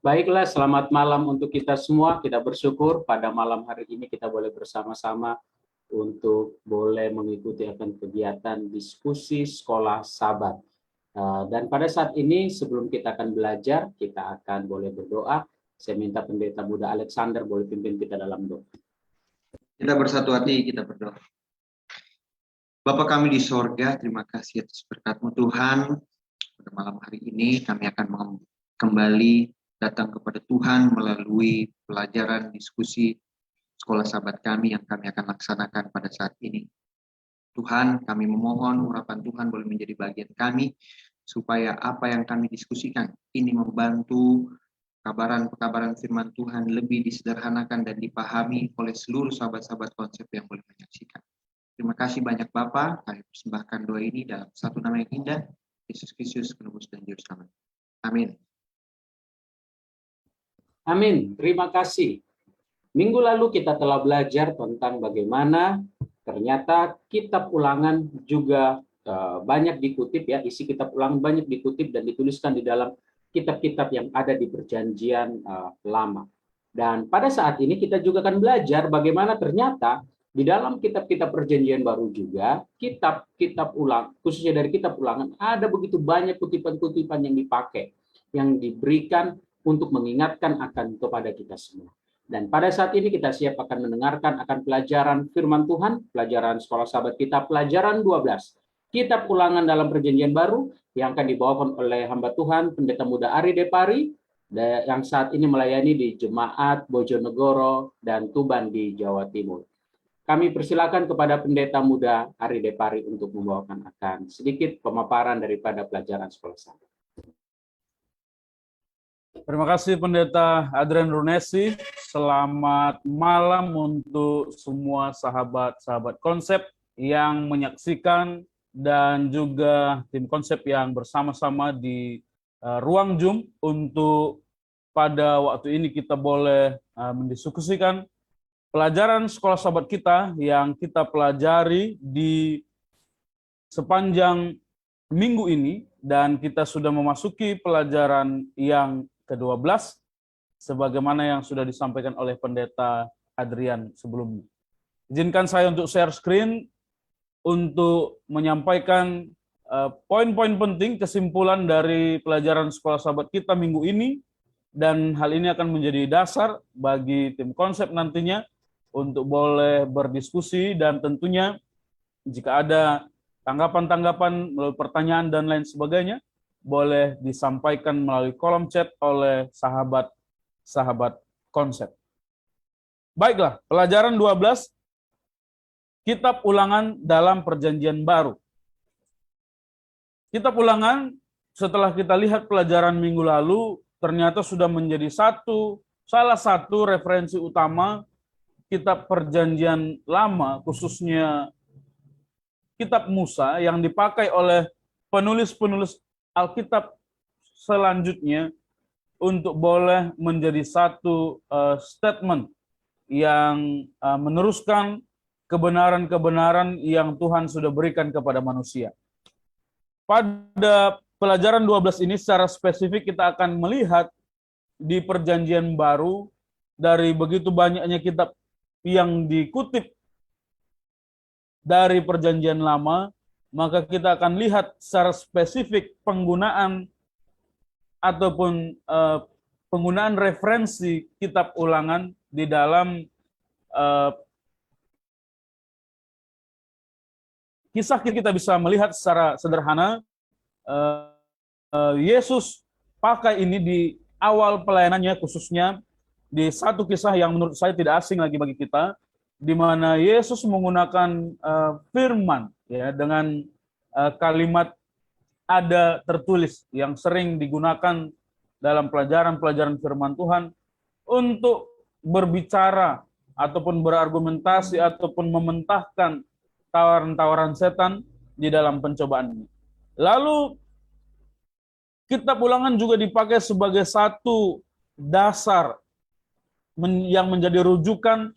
Baiklah, selamat malam untuk kita semua. Kita bersyukur pada malam hari ini kita boleh bersama-sama untuk boleh mengikuti akan kegiatan diskusi sekolah Sabat. Dan pada saat ini sebelum kita akan belajar, kita akan boleh berdoa. Saya minta pendeta muda Alexander boleh pimpin kita dalam doa. Kita bersatu hati, kita berdoa. Bapa kami di sorga, terima kasih atas berkat-Mu Tuhan. Pada malam hari ini kami akan kembali datang kepada Tuhan melalui pelajaran diskusi sekolah Sabat kami yang kami akan laksanakan pada saat ini. Tuhan, kami memohon urapan Tuhan boleh menjadi bagian kami, supaya apa yang kami diskusikan ini membantu kabaran-pekabaran firman Tuhan lebih disederhanakan dan dipahami oleh seluruh sahabat-sahabat konsep yang boleh menyaksikan. Terima kasih banyak Bapa, kami persembahkan doa ini dalam satu nama yang indah, Yesus Kristus, Penebus dan Juru Selamat. Amin. Amin. Terima kasih. Minggu lalu kita telah belajar tentang bagaimana ternyata kitab Ulangan juga banyak dikutip, ya, isi kitab Ulangan banyak dikutip dan dituliskan di dalam kitab-kitab yang ada di Perjanjian Lama. Dan pada saat ini kita juga akan belajar bagaimana ternyata di dalam kitab-kitab Perjanjian Baru juga kitab-kitab Ulangan, khususnya dari kitab Ulangan, ada begitu banyak kutipan-kutipan yang dipakai, yang diberikan untuk mengingatkan akan kepada kita semua. Dan pada saat ini kita siap akan mendengarkan akan pelajaran firman Tuhan, pelajaran sekolah sahabat kita, pelajaran 12. Kitab Ulangan dalam Perjanjian Baru yang akan dibawakan oleh hamba Tuhan, Pendeta Muda Ari Depari, yang saat ini melayani di Jemaat Bojonegoro dan Tuban di Jawa Timur. Kami persilakan kepada Pendeta Muda Ari Depari untuk membawakan akan sedikit pemaparan daripada pelajaran sekolah sahabat. Terima kasih Pendeta Adrian Runesi. Selamat malam untuk semua sahabat-sahabat konsep yang menyaksikan dan juga tim konsep yang bersama-sama di ruang Zoom untuk pada waktu ini kita boleh mendiskusikan pelajaran sekolah sahabat kita yang kita pelajari di sepanjang minggu ini, dan kita sudah memasuki pelajaran yang ke-12 sebagaimana yang sudah disampaikan oleh Pendeta Adrian sebelumnya. Izinkan saya untuk share screen untuk menyampaikan poin-poin penting kesimpulan dari pelajaran sekolah sahabat kita minggu ini, dan hal ini akan menjadi dasar bagi tim konsep nantinya untuk boleh berdiskusi, dan tentunya jika ada tanggapan-tanggapan melalui pertanyaan dan lain sebagainya boleh disampaikan melalui kolom chat oleh sahabat-sahabat konsep. Baiklah, pelajaran 12, Kitab Ulangan dalam Perjanjian Baru. Kitab Ulangan, setelah kita lihat pelajaran minggu lalu, ternyata sudah menjadi salah satu referensi utama Kitab Perjanjian Lama, khususnya Kitab Musa, yang dipakai oleh penulis-penulis Alkitab selanjutnya untuk boleh menjadi satu statement yang meneruskan kebenaran-kebenaran yang Tuhan sudah berikan kepada manusia. Pada pelajaran 12 ini secara spesifik kita akan melihat di Perjanjian Baru dari begitu banyaknya kitab yang dikutip dari Perjanjian Lama, maka kita akan lihat secara spesifik penggunaan ataupun penggunaan referensi kitab Ulangan di dalam kisah. Kita bisa melihat secara sederhana Yesus pakai ini di awal pelayanannya, khususnya di satu kisah yang menurut saya tidak asing lagi bagi kita, di mana Yesus menggunakan firman, ya, dengan kalimat ada tertulis yang sering digunakan dalam pelajaran-pelajaran firman Tuhan untuk berbicara ataupun berargumentasi ataupun mementahkan tawaran-tawaran setan di dalam pencobaan ini. Lalu kitab Ulangan juga dipakai sebagai satu dasar yang menjadi rujukan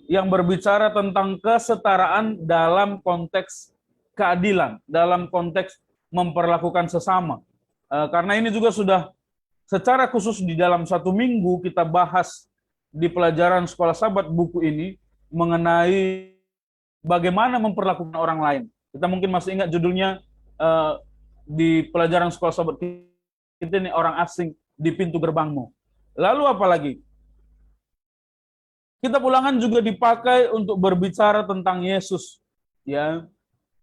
yang berbicara tentang kesetaraan dalam konteks keadilan, dalam konteks memperlakukan sesama. Karena ini juga sudah secara khusus di dalam 1 minggu kita bahas di pelajaran sekolah sahabat buku ini mengenai bagaimana memperlakukan orang lain. Kita mungkin masih ingat judulnya di pelajaran sekolah sahabat kita ini, orang asing di pintu gerbangmu. Lalu apa lagi? Kitab Ulangan juga dipakai untuk berbicara tentang Yesus. Ya,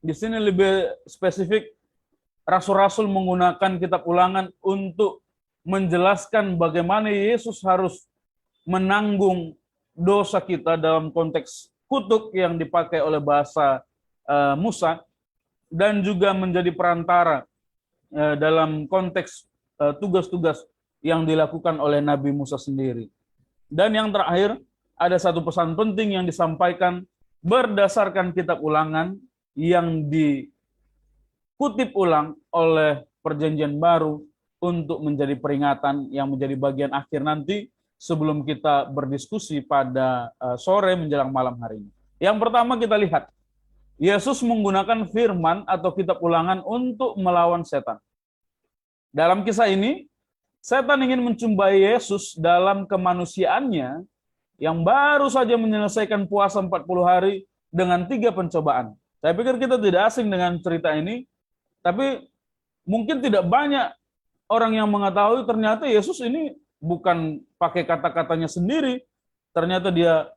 di sini lebih spesifik, rasul-rasul menggunakan Kitab Ulangan untuk menjelaskan bagaimana Yesus harus menanggung dosa kita dalam konteks kutuk yang dipakai oleh bahasa Musa, dan juga menjadi perantara dalam konteks tugas-tugas yang dilakukan oleh Nabi Musa sendiri. Dan yang terakhir, ada satu pesan penting yang disampaikan berdasarkan Kitab Ulangan yang dikutip ulang oleh Perjanjian Baru untuk menjadi peringatan yang menjadi bagian akhir nanti sebelum kita berdiskusi pada sore menjelang malam hari ini. Yang pertama kita lihat, Yesus menggunakan firman atau Kitab Ulangan untuk melawan setan. Dalam kisah ini, setan ingin mencumbai Yesus dalam kemanusiaannya yang baru saja menyelesaikan puasa 40 hari dengan 3 pencobaan. Saya pikir kita tidak asing dengan cerita ini, tapi mungkin tidak banyak orang yang mengetahui ternyata Yesus ini bukan pakai kata-katanya sendiri, ternyata dia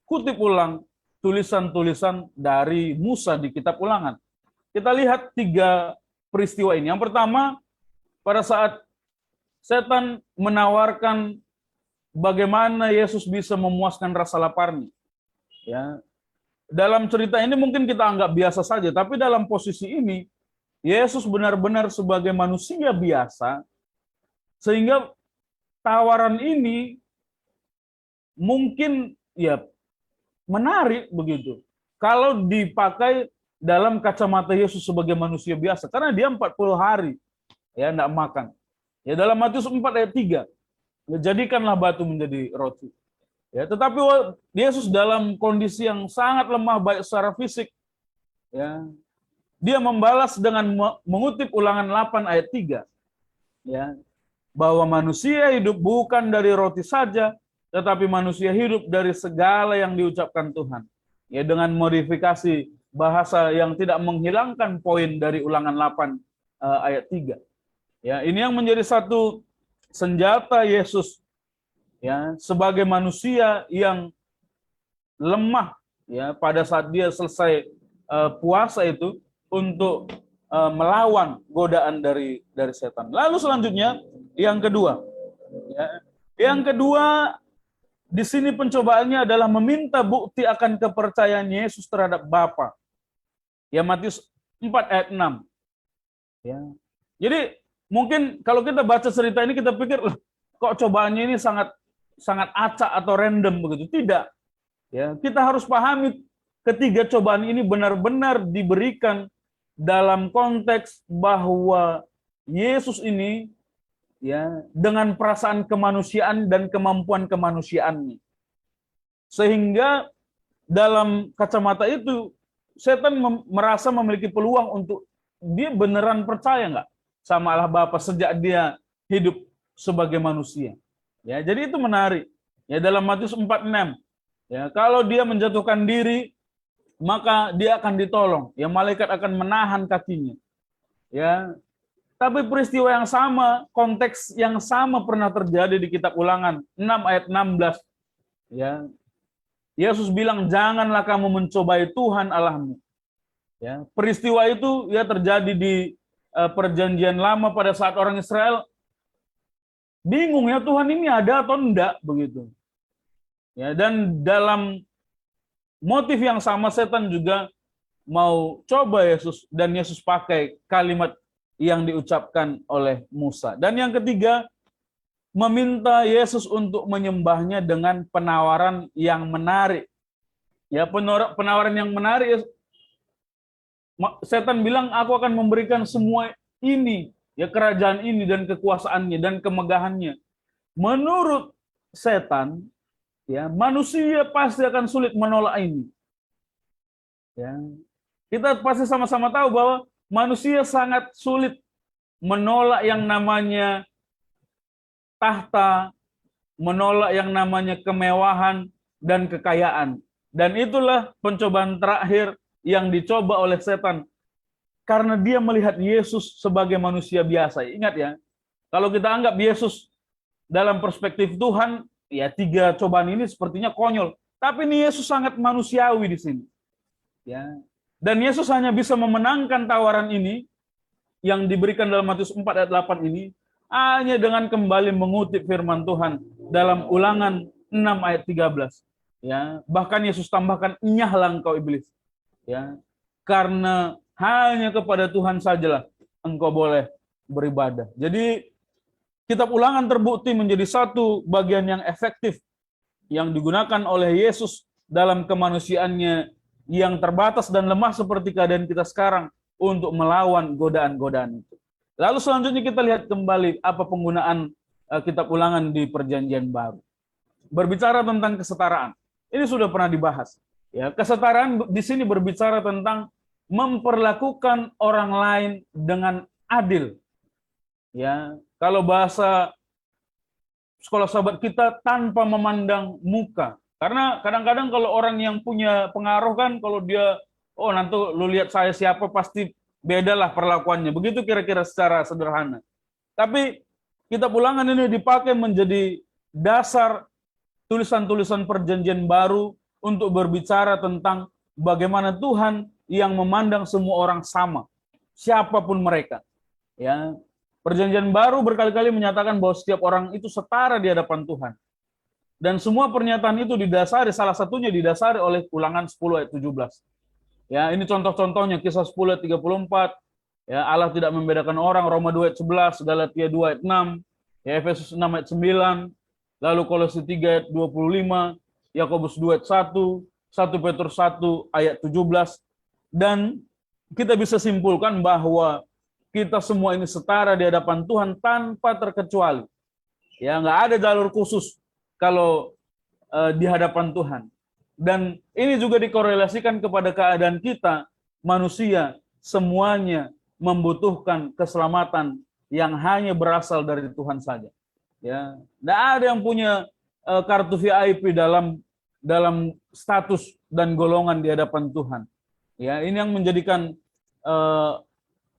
kutip ulang tulisan-tulisan dari Musa di Kitab Ulangan. Kita lihat 3 peristiwa ini. Yang pertama, pada saat setan menawarkan bagaimana Yesus bisa memuaskan rasa laparnya. Ya. Dalam cerita ini mungkin kita anggap biasa saja, tapi dalam posisi ini Yesus benar-benar sebagai manusia biasa, sehingga tawaran ini mungkin ya menarik begitu. Kalau dipakai dalam kacamata Yesus sebagai manusia biasa, karena dia 40 hari ya enggak makan. Ya dalam Matius 4 ayat 3, jadikanlah batu menjadi roti. Ya, tetapi Yesus dalam kondisi yang sangat lemah baik secara fisik, ya, dia membalas dengan mengutip Ulangan 8 ayat 3, ya, bahwa manusia hidup bukan dari roti saja, tetapi manusia hidup dari segala yang diucapkan Tuhan. Ya, dengan modifikasi bahasa yang tidak menghilangkan poin dari Ulangan 8 ayat 3. Ya, ini yang menjadi satu senjata Yesus ya sebagai manusia yang lemah ya pada saat dia selesai puasa itu untuk melawan godaan dari setan. Lalu selanjutnya yang kedua, ya, yang kedua di sini pencobaannya adalah meminta bukti akan kepercayaan Yesus terhadap Bapa. Ya, Matius 4 ayat 6. Ya. Jadi mungkin kalau kita baca cerita ini kita pikir kok cobaannya ini sangat acak atau random begitu. Tidak. Ya, kita harus pahami ketiga cobaan ini benar-benar diberikan dalam konteks bahwa Yesus ini ya dengan perasaan kemanusiaan dan kemampuan kemanusiaannya. Sehingga dalam kacamata itu setan merasa memiliki peluang untuk dia beneran percaya nggak sama Allah Bapa sejak dia hidup sebagai manusia. Ya, jadi itu menarik. Ya, dalam Matius 4:6. Ya, kalau dia menjatuhkan diri, maka dia akan ditolong. Ya, malaikat akan menahan kakinya. Ya. Tapi peristiwa yang sama, konteks yang sama pernah terjadi di Kitab Ulangan 6 ayat 16. Ya. Yesus bilang, "Janganlah kamu mencobai Tuhan Allahmu." Ya, peristiwa itu ya terjadi di Perjanjian Lama pada saat orang Israel bingung ya Tuhan ini ada atau enggak begitu. Ya, dan dalam motif yang sama setan juga mau coba Yesus dan Yesus pakai kalimat yang diucapkan oleh Musa. Dan yang ketiga, meminta Yesus untuk menyembahnya dengan penawaran yang menarik. Ya, penawaran yang menarik. Setan bilang, aku akan memberikan semua ini, ya kerajaan ini dan kekuasaannya dan kemegahannya. Menurut setan, ya manusia pasti akan sulit menolak ini. Ya, kita pasti sama-sama tahu bahwa manusia sangat sulit menolak yang namanya tahta, menolak yang namanya kemewahan dan kekayaan. Dan itulah pencobaan terakhir yang dicoba oleh setan. Karena dia melihat Yesus sebagai manusia biasa. Ingat ya, kalau kita anggap Yesus dalam perspektif Tuhan, ya 3 cobaan ini sepertinya konyol. Tapi ini Yesus sangat manusiawi di sini. Ya. Dan Yesus hanya bisa memenangkan tawaran ini yang diberikan dalam Matius 4 ayat 8 ini hanya dengan kembali mengutip firman Tuhan dalam Ulangan 6 ayat 13. Ya, bahkan Yesus tambahkan, "Enyahlah engkau iblis." Ya. Karena hanya kepada Tuhan sajalah engkau boleh beribadah. Jadi kitab Ulangan terbukti menjadi satu bagian yang efektif yang digunakan oleh Yesus dalam kemanusiaannya yang terbatas dan lemah seperti keadaan kita sekarang untuk melawan godaan-godaan itu. Lalu selanjutnya kita lihat kembali apa penggunaan kitab Ulangan di Perjanjian Baru. Berbicara tentang kesetaraan. Ini sudah pernah dibahas. Ya, kesetaraan di sini berbicara tentang memperlakukan orang lain dengan adil. Ya, kalau bahasa sekolah sahabat kita, tanpa memandang muka. Karena kadang-kadang kalau orang yang punya pengaruh kan, kalau dia, oh nanti lu lihat saya siapa, pasti bedalah perlakuannya. Begitu kira-kira secara sederhana. Tapi kitab Ulangan ini dipakai menjadi dasar tulisan-tulisan Perjanjian Baru untuk berbicara tentang bagaimana Tuhan yang memandang semua orang sama, siapapun mereka. Ya, Perjanjian Baru berkali-kali menyatakan bahwa setiap orang itu setara di hadapan Tuhan. Dan semua pernyataan itu didasari, salah satunya didasari oleh Ulangan 10 ayat 17. Ya, ini contoh-contohnya, Kisah 10 ayat 34, ya, Allah tidak membedakan orang, Roma 2 ayat 11, Galatia 2 ayat 6, ya, Efesus 6 ayat 9, lalu Kolose 3 ayat 25, Yakobus 2 ayat 1, 1 Petrus 1 ayat 17, dan kita bisa simpulkan bahwa kita semua ini setara di hadapan Tuhan tanpa terkecuali. Ya, nggak ada jalur khusus kalau di hadapan Tuhan. Dan ini juga dikorelasikan kepada keadaan kita, manusia, semuanya membutuhkan keselamatan yang hanya berasal dari Tuhan saja. Ya, nggak ada yang punya kartu VIP dalam status dan golongan di hadapan Tuhan. Ya, ini yang menjadikan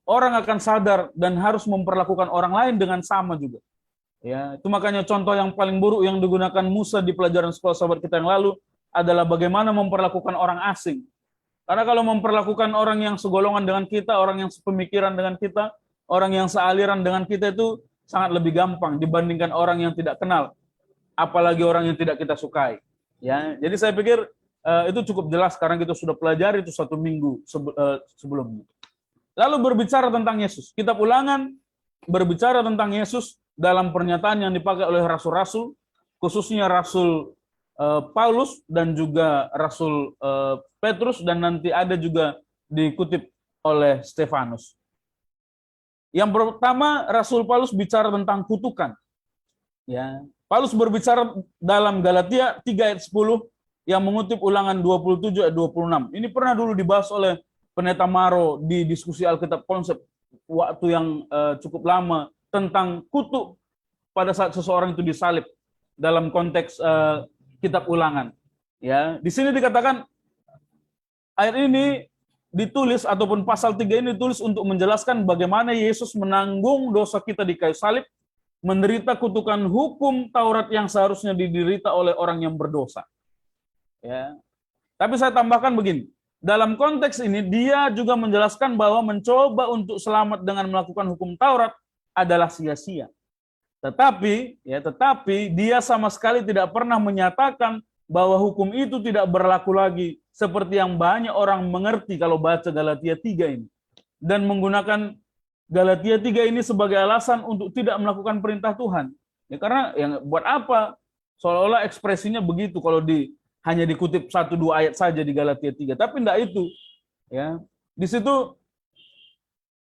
orang akan sadar dan harus memperlakukan orang lain dengan sama juga. Ya, itu makanya contoh yang paling buruk yang digunakan Musa di pelajaran sekolah sahabat kita yang lalu adalah bagaimana memperlakukan orang asing. Karena kalau memperlakukan orang yang segolongan dengan kita, orang yang sepemikiran dengan kita, orang yang sealiran dengan kita itu sangat lebih gampang dibandingkan orang yang tidak kenal, apalagi orang yang tidak kita sukai. Ya, jadi saya pikir itu cukup jelas sekarang kita sudah pelajari itu 1 minggu sebelumnya. Lalu berbicara tentang Yesus, kitab Ulangan berbicara tentang Yesus dalam pernyataan yang dipakai oleh rasul-rasul, khususnya Rasul Paulus dan juga Rasul Petrus, dan nanti ada juga dikutip oleh Stefanus. Yang pertama, Rasul Paulus bicara tentang kutukan. Ya, Paulus berbicara dalam Galatia 3 ayat 10 yang mengutip Ulangan 27 ayat 26. Ini pernah dulu dibahas oleh Pendeta Maro di diskusi Alkitab konsep waktu yang cukup lama tentang kutuk pada saat seseorang itu disalib dalam konteks kitab Ulangan. Ya, di sini dikatakan ayat ini ditulis ataupun pasal 3 ini ditulis untuk menjelaskan bagaimana Yesus menanggung dosa kita di kayu salib, menderita kutukan hukum Taurat yang seharusnya diderita oleh orang yang berdosa. Ya. Tapi saya tambahkan begini, dalam konteks ini dia juga menjelaskan bahwa mencoba untuk selamat dengan melakukan hukum Taurat adalah sia-sia. Tetapi dia sama sekali tidak pernah menyatakan bahwa hukum itu tidak berlaku lagi seperti yang banyak orang mengerti kalau baca Galatia 3 ini. Dan menggunakan Galatia 3 ini sebagai alasan untuk tidak melakukan perintah Tuhan. Ya, karena yang buat apa? Seolah-olah ekspresinya begitu kalau hanya dikutip 1-2 ayat saja di Galatia 3. Tapi enggak itu. Ya. Di situ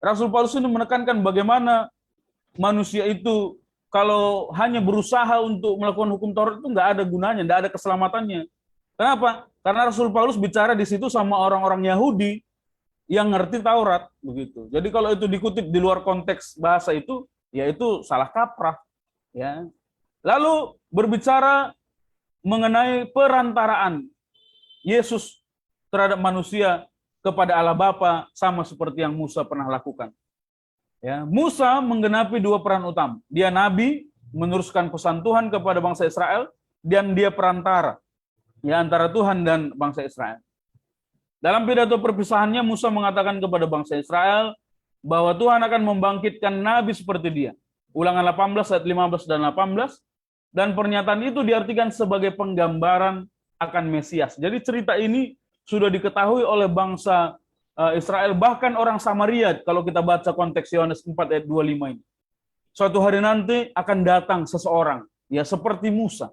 Rasul Paulus ini menekankan bagaimana manusia itu kalau hanya berusaha untuk melakukan hukum Taurat itu nggak ada gunanya, nggak ada keselamatannya. Kenapa? Karena Rasul Paulus bicara di situ sama orang-orang Yahudi yang ngerti Taurat, begitu. Jadi kalau itu dikutip di luar konteks bahasa itu, ya itu salah kaprah. Ya. Lalu berbicara mengenai perantaraan Yesus terhadap manusia kepada Allah Bapa, sama seperti yang Musa pernah lakukan. Ya, Musa menggenapi dua peran utama. Dia nabi, meneruskan pesan Tuhan kepada bangsa Israel, dan dia perantara ya antara Tuhan dan bangsa Israel. Dalam pidato perpisahannya, Musa mengatakan kepada bangsa Israel bahwa Tuhan akan membangkitkan nabi seperti dia. Ulangan 18 ayat 15 dan 18. Dan pernyataan itu diartikan sebagai penggambaran akan Mesias. Jadi cerita ini sudah diketahui oleh bangsa Israel, bahkan orang Samaria, kalau kita baca konteks Yohanes 4 ayat 25 ini. Suatu hari nanti akan datang seseorang, ya seperti Musa,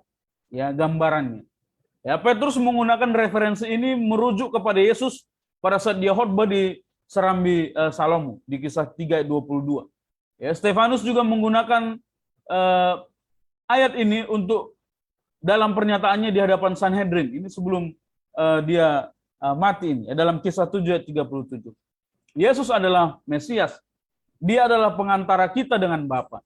ya gambarannya. Ya, Petrus menggunakan referensi ini merujuk kepada Yesus pada saat dia khotbah di Serambi Salomo, di kisah 3 ayat 22. Ya, Stefanus juga menggunakan ayat ini untuk dalam pernyataannya di hadapan Sanhedrin. Ini sebelum dia mati ini, ya, dalam kisah 7 ayat 37. Yesus adalah Mesias. Dia adalah pengantara kita dengan Bapa.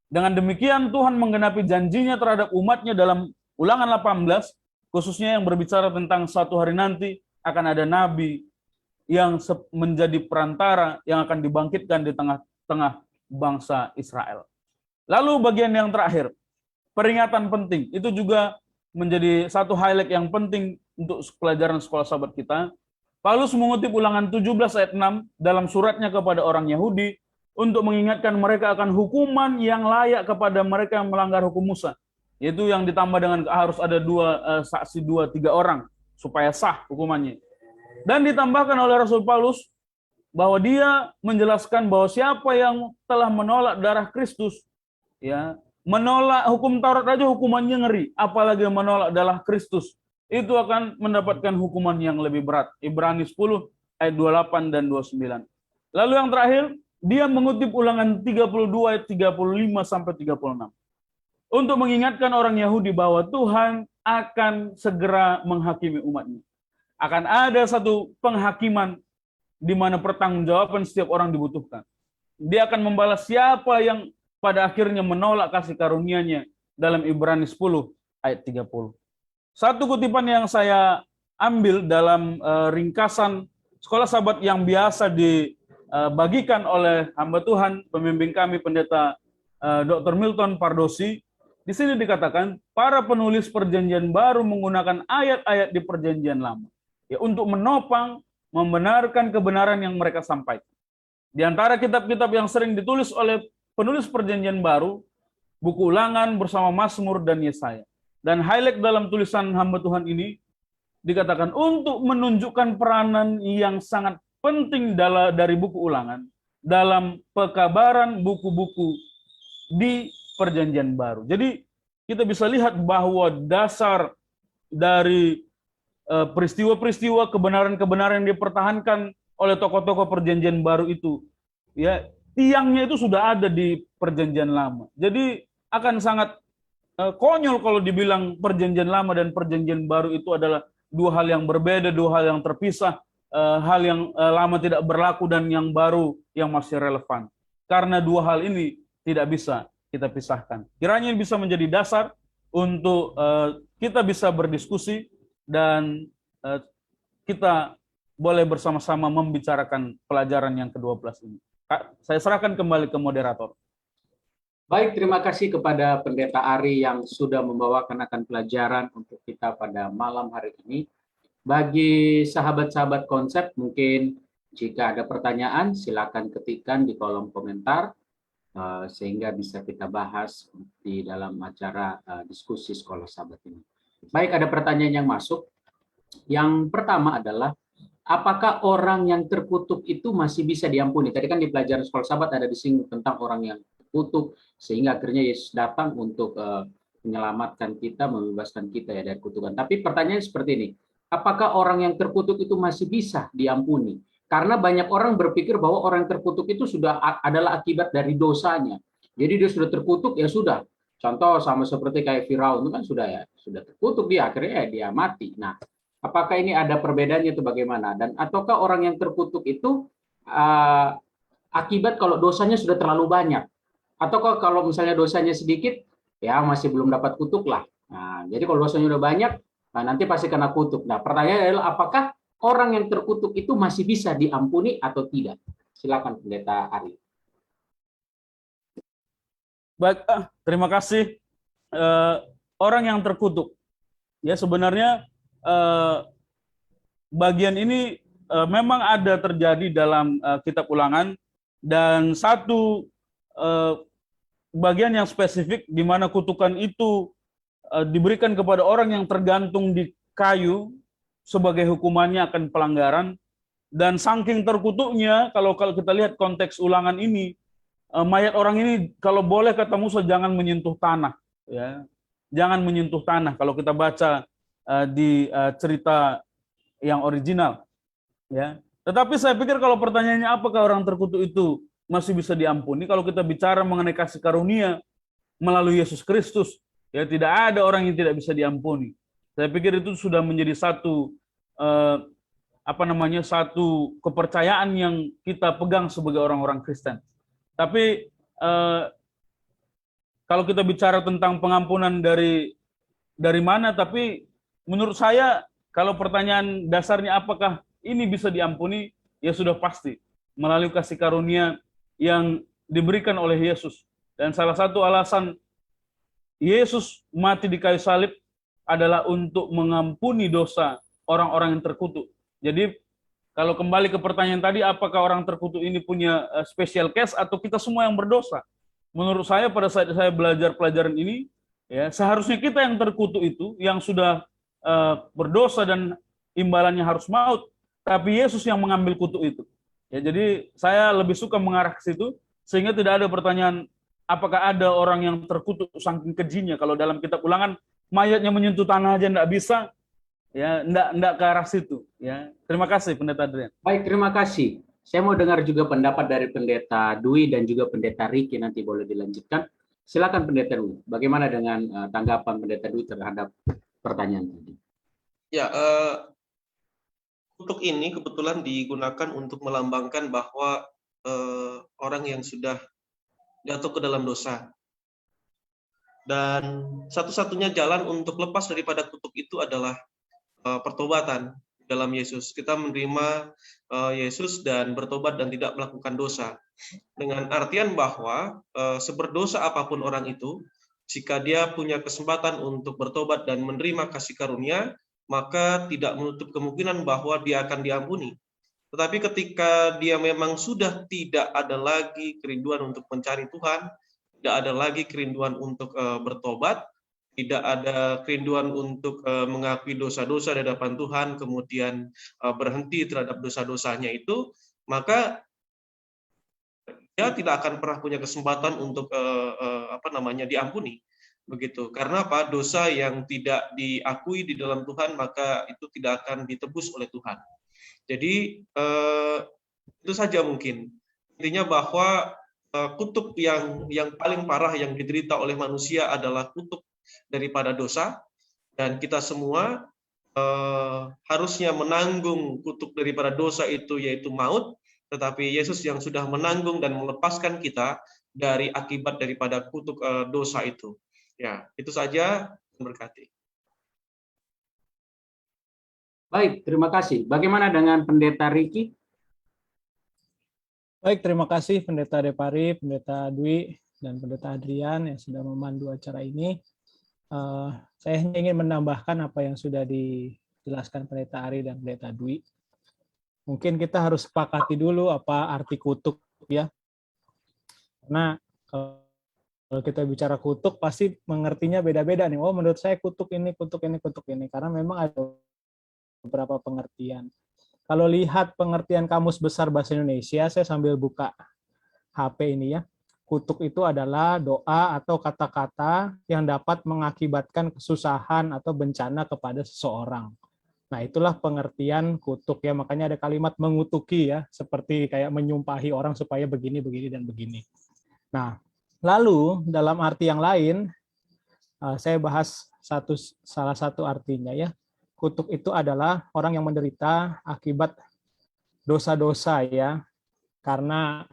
Dengan demikian Tuhan menggenapi janjinya terhadap umatnya dalam Ulangan 18, khususnya yang berbicara tentang suatu hari nanti akan ada nabi yang menjadi perantara yang akan dibangkitkan di tengah-tengah bangsa Israel. Lalu bagian yang terakhir, peringatan penting, itu juga menjadi satu highlight yang penting untuk pelajaran sekolah sahabat kita. Paulus mengutip Ulangan 17 ayat 6 dalam suratnya kepada orang Yahudi untuk mengingatkan mereka akan hukuman yang layak kepada mereka yang melanggar hukum Musa. Yaitu yang ditambah dengan harus ada saksi 2-3 orang supaya sah hukumannya. Dan ditambahkan oleh Rasul Paulus bahwa dia menjelaskan bahwa siapa yang telah menolak darah Kristus, ya, menolak hukum Taurat aja hukumannya ngeri, apalagi menolak darah Kristus, itu akan mendapatkan hukuman yang lebih berat. Ibrani 10 ayat 28 dan 29. Lalu yang terakhir, dia mengutip Ulangan 32 ayat 35 sampai 36. Untuk mengingatkan orang Yahudi bahwa Tuhan akan segera menghakimi umatnya. Akan ada satu penghakiman di mana pertanggungjawaban setiap orang dibutuhkan. Dia akan membalas siapa yang pada akhirnya menolak kasih karunia-Nya dalam Ibrani 10 ayat 30. Satu kutipan yang saya ambil dalam ringkasan sekolah sahabat yang biasa dibagikan oleh hamba Tuhan, pembimbing kami Pendeta Dr. Milton Pardosi. Di sini dikatakan para penulis Perjanjian Baru menggunakan ayat-ayat di Perjanjian Lama, ya, untuk menopang, membenarkan kebenaran yang mereka sampaikan. Di antara kitab-kitab yang sering ditulis oleh penulis Perjanjian Baru, buku Ulangan bersama Mazmur dan Yesaya. Dan highlight dalam tulisan hamba Tuhan ini dikatakan untuk menunjukkan peranan yang sangat penting dari buku Ulangan dalam pekabaran buku-buku di Perjanjian Baru. Jadi kita bisa lihat bahwa dasar dari peristiwa-peristiwa kebenaran-kebenaran yang dipertahankan oleh tokoh-tokoh Perjanjian Baru itu, ya, tiangnya itu sudah ada di Perjanjian Lama. Jadi akan sangat konyol kalau dibilang Perjanjian Lama dan Perjanjian Baru itu adalah dua hal yang berbeda, dua hal yang terpisah, hal yang lama tidak berlaku dan yang baru yang masih relevan. Karena dua hal ini tidak bisa kita pisahkan. Kiranya bisa menjadi dasar untuk kita bisa berdiskusi dan kita boleh bersama-sama membicarakan pelajaran yang ke-12 ini. Saya serahkan kembali ke moderator. Baik, terima kasih kepada Pendeta Ari yang sudah membawakan akan pelajaran untuk kita pada malam hari ini. Bagi sahabat-sahabat konsep, mungkin jika ada pertanyaan, silakan ketikkan di kolom komentar, sehingga bisa kita bahas di dalam acara diskusi sekolah sahabat ini. Baik, ada pertanyaan yang masuk. Yang pertama adalah, apakah orang yang terkutuk itu masih bisa diampuni? Tadi kan di pelajaran sekolah sahabat ada disinggung tentang orang yang terkutuk, sehingga akhirnya Yesus datang untuk menyelamatkan kita, membebaskan kita ya dari kutukan. Tapi pertanyaan seperti ini, apakah orang yang terkutuk itu masih bisa diampuni? Karena banyak orang berpikir bahwa orang yang terkutuk itu sudah adalah akibat dari dosanya. Jadi dia sudah terkutuk, ya sudah. Contoh sama seperti kayak Firaun itu kan sudah terkutuk, dia akhirnya dia mati. Nah, apakah ini ada perbedaannya itu bagaimana? Dan ataukah orang yang terkutuk itu akibat kalau dosanya sudah terlalu banyak? Ataukah kalau misalnya dosanya sedikit, ya masih belum dapat kutuk lah. Nah, jadi kalau dosanya udah banyak, nah nanti pasti kena kutuk. Nah, pertanyaannya adalah apakah orang yang terkutuk itu masih bisa diampuni atau tidak? Silakan Pendeta Ari. Baik, terima kasih. Orang yang terkutuk, ya sebenarnya bagian ini memang ada terjadi dalam kitab Ulangan, dan satu bagian yang spesifik di mana kutukan itu diberikan kepada orang yang tergantung di kayu sebagai hukumannya akan pelanggaran. Dan saking terkutuknya, kalau kita lihat konteks Ulangan ini, mayat orang ini kalau boleh kata Musa jangan menyentuh tanah, ya, jangan menyentuh tanah. Kalau kita baca di cerita yang original, ya. Tetapi saya pikir kalau pertanyaannya apakah orang terkutuk itu masih bisa diampuni, kalau kita bicara mengenai kasih karunia melalui Yesus Kristus, ya tidak ada orang yang tidak bisa diampuni. Saya pikir itu sudah menjadi satu satu kepercayaan yang kita pegang sebagai orang-orang Kristen. Tapi kalau kita bicara tentang pengampunan dari mana, tapi menurut saya kalau pertanyaan dasarnya apakah ini bisa diampuni, ya sudah pasti melalui kasih karunia yang diberikan oleh Yesus. Dan salah satu alasan Yesus mati di kayu salib adalah untuk mengampuni dosa orang-orang yang terkutuk. Jadi kalau kembali ke pertanyaan tadi, apakah orang terkutuk ini punya special case atau kita semua yang berdosa? Menurut saya pada saat saya belajar pelajaran ini, ya seharusnya kita yang terkutuk itu, yang sudah berdosa dan imbalannya harus maut, tapi Yesus yang mengambil kutuk itu. Ya, jadi saya lebih suka mengarah ke situ, sehingga tidak ada pertanyaan apakah ada orang yang terkutuk saking kejinya. Kalau dalam kitab Ulangan, mayatnya menyentuh tanah aja enggak bisa, ya enggak ke arah situ, ya. Terima kasih Pendeta Adrian. Baik, terima kasih. Saya mau dengar juga pendapat dari Pendeta Dwi dan juga Pendeta Riki, nanti boleh dilanjutkan. Silakan Pendeta Dwi. Bagaimana dengan tanggapan Pendeta Dwi terhadap pertanyaan tadi? Ya, kutuk ini kebetulan digunakan untuk melambangkan bahwa orang yang sudah jatuh ke dalam dosa. Dan satu-satunya jalan untuk lepas daripada kutuk itu adalah pertobatan dalam Yesus. Kita menerima Yesus dan bertobat dan tidak melakukan dosa. Dengan artian bahwa seberdosa apapun orang itu, jika dia punya kesempatan untuk bertobat dan menerima kasih karunia, maka tidak menutup kemungkinan bahwa dia akan diampuni. Tetapi ketika dia memang sudah tidak ada lagi kerinduan untuk mencari Tuhan, tidak ada lagi kerinduan untuk bertobat, tidak ada kerinduan untuk mengakui dosa-dosa di hadapan Tuhan, kemudian berhenti terhadap dosa-dosanya itu, maka dia tidak akan pernah punya kesempatan untuk diampuni. Begitu. Karena apa? Dosa yang tidak diakui di dalam Tuhan, maka itu tidak akan ditebus oleh Tuhan. Jadi itu saja mungkin. Intinya bahwa kutuk yang paling parah yang diderita oleh manusia adalah kutuk daripada dosa, dan kita semua harusnya menanggung kutuk daripada dosa itu, yaitu maut, tetapi Yesus yang sudah menanggung dan melepaskan kita dari akibat daripada kutuk dosa itu. Ya, itu saja. Berkati. Baik, terima kasih. Bagaimana dengan Pendeta Riki? Baik, terima kasih Pendeta Depari, Pendeta Dwi, dan Pendeta Adrian yang sudah memandu acara ini. Saya hanya ingin menambahkan apa yang sudah dijelaskan Pendeta Ari dan Pendeta Dwi. Mungkin kita harus sepakati dulu apa arti kutuk, ya. Karena kalau kita bicara kutuk, pasti mengertinya beda-beda nih. Oh, menurut saya kutuk ini, kutuk ini, kutuk ini. Karena memang ada beberapa pengertian. Kalau lihat pengertian Kamus Besar Bahasa Indonesia, saya sambil buka HP ini ya. Kutuk itu adalah doa atau kata-kata yang dapat mengakibatkan kesusahan atau bencana kepada seseorang. Nah, itulah pengertian kutuk ya. Makanya ada kalimat mengutuki ya, seperti kayak menyumpahi orang supaya begini, begini, dan begini. Nah, lalu dalam arti yang lain, saya bahas salah satu artinya ya. Kutuk itu adalah orang yang menderita akibat dosa-dosa ya, karena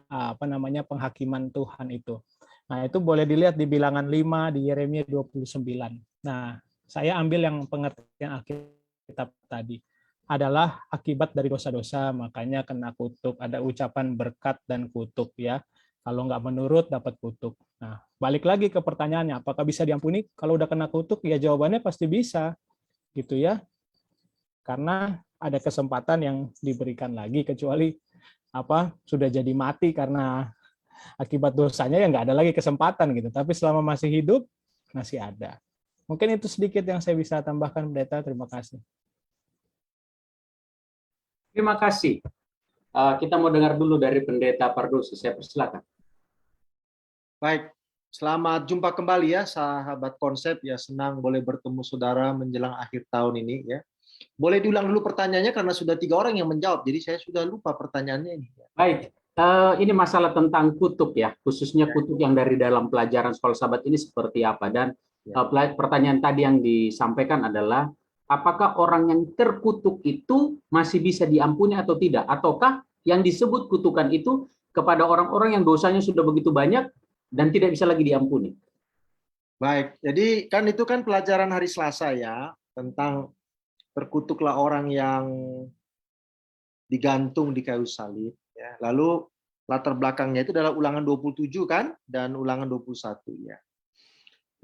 penghakiman Tuhan itu. Nah, itu boleh dilihat di Bilangan 5, di Yeremia 29. Nah, saya ambil yang pengertian Alkitab tadi. Adalah akibat dari dosa-dosa, makanya kena kutuk. Ada ucapan berkat dan kutuk ya. Kalau nggak menurut, dapat kutuk. Nah, balik lagi ke pertanyaannya, apakah bisa diampuni? Kalau udah kena kutuk, ya jawabannya pasti bisa. Gitu ya. Karena ada kesempatan yang diberikan lagi, kecuali sudah jadi mati karena akibat dosanya, ya nggak ada lagi kesempatan gitu. Tapi selama masih hidup, masih ada. Mungkin itu sedikit yang saya bisa tambahkan, Pendeta. Terima kasih. Terima kasih. Kita mau dengar dulu dari Pendeta Pardus. Saya persilakan. Baik, selamat jumpa kembali ya sahabat konsep ya, senang boleh bertemu saudara menjelang akhir tahun ini ya. Boleh diulang dulu pertanyaannya karena sudah 3 orang yang menjawab, jadi saya sudah lupa pertanyaannya ini. Baik, ini masalah tentang kutuk ya, khususnya kutuk yang dari dalam pelajaran Sekolah Sahabat ini seperti apa. Dan pertanyaan tadi yang disampaikan adalah, apakah orang yang terkutuk itu masih bisa diampuni atau tidak? Ataukah yang disebut kutukan itu kepada orang-orang yang dosanya sudah begitu banyak dan tidak bisa lagi diampuni? Baik, jadi kan itu kan pelajaran hari Selasa ya, tentang terkutuklah orang yang digantung di kayu salib. Ya. Lalu latar belakangnya itu adalah Ulangan 27 kan, dan Ulangan 21 ya.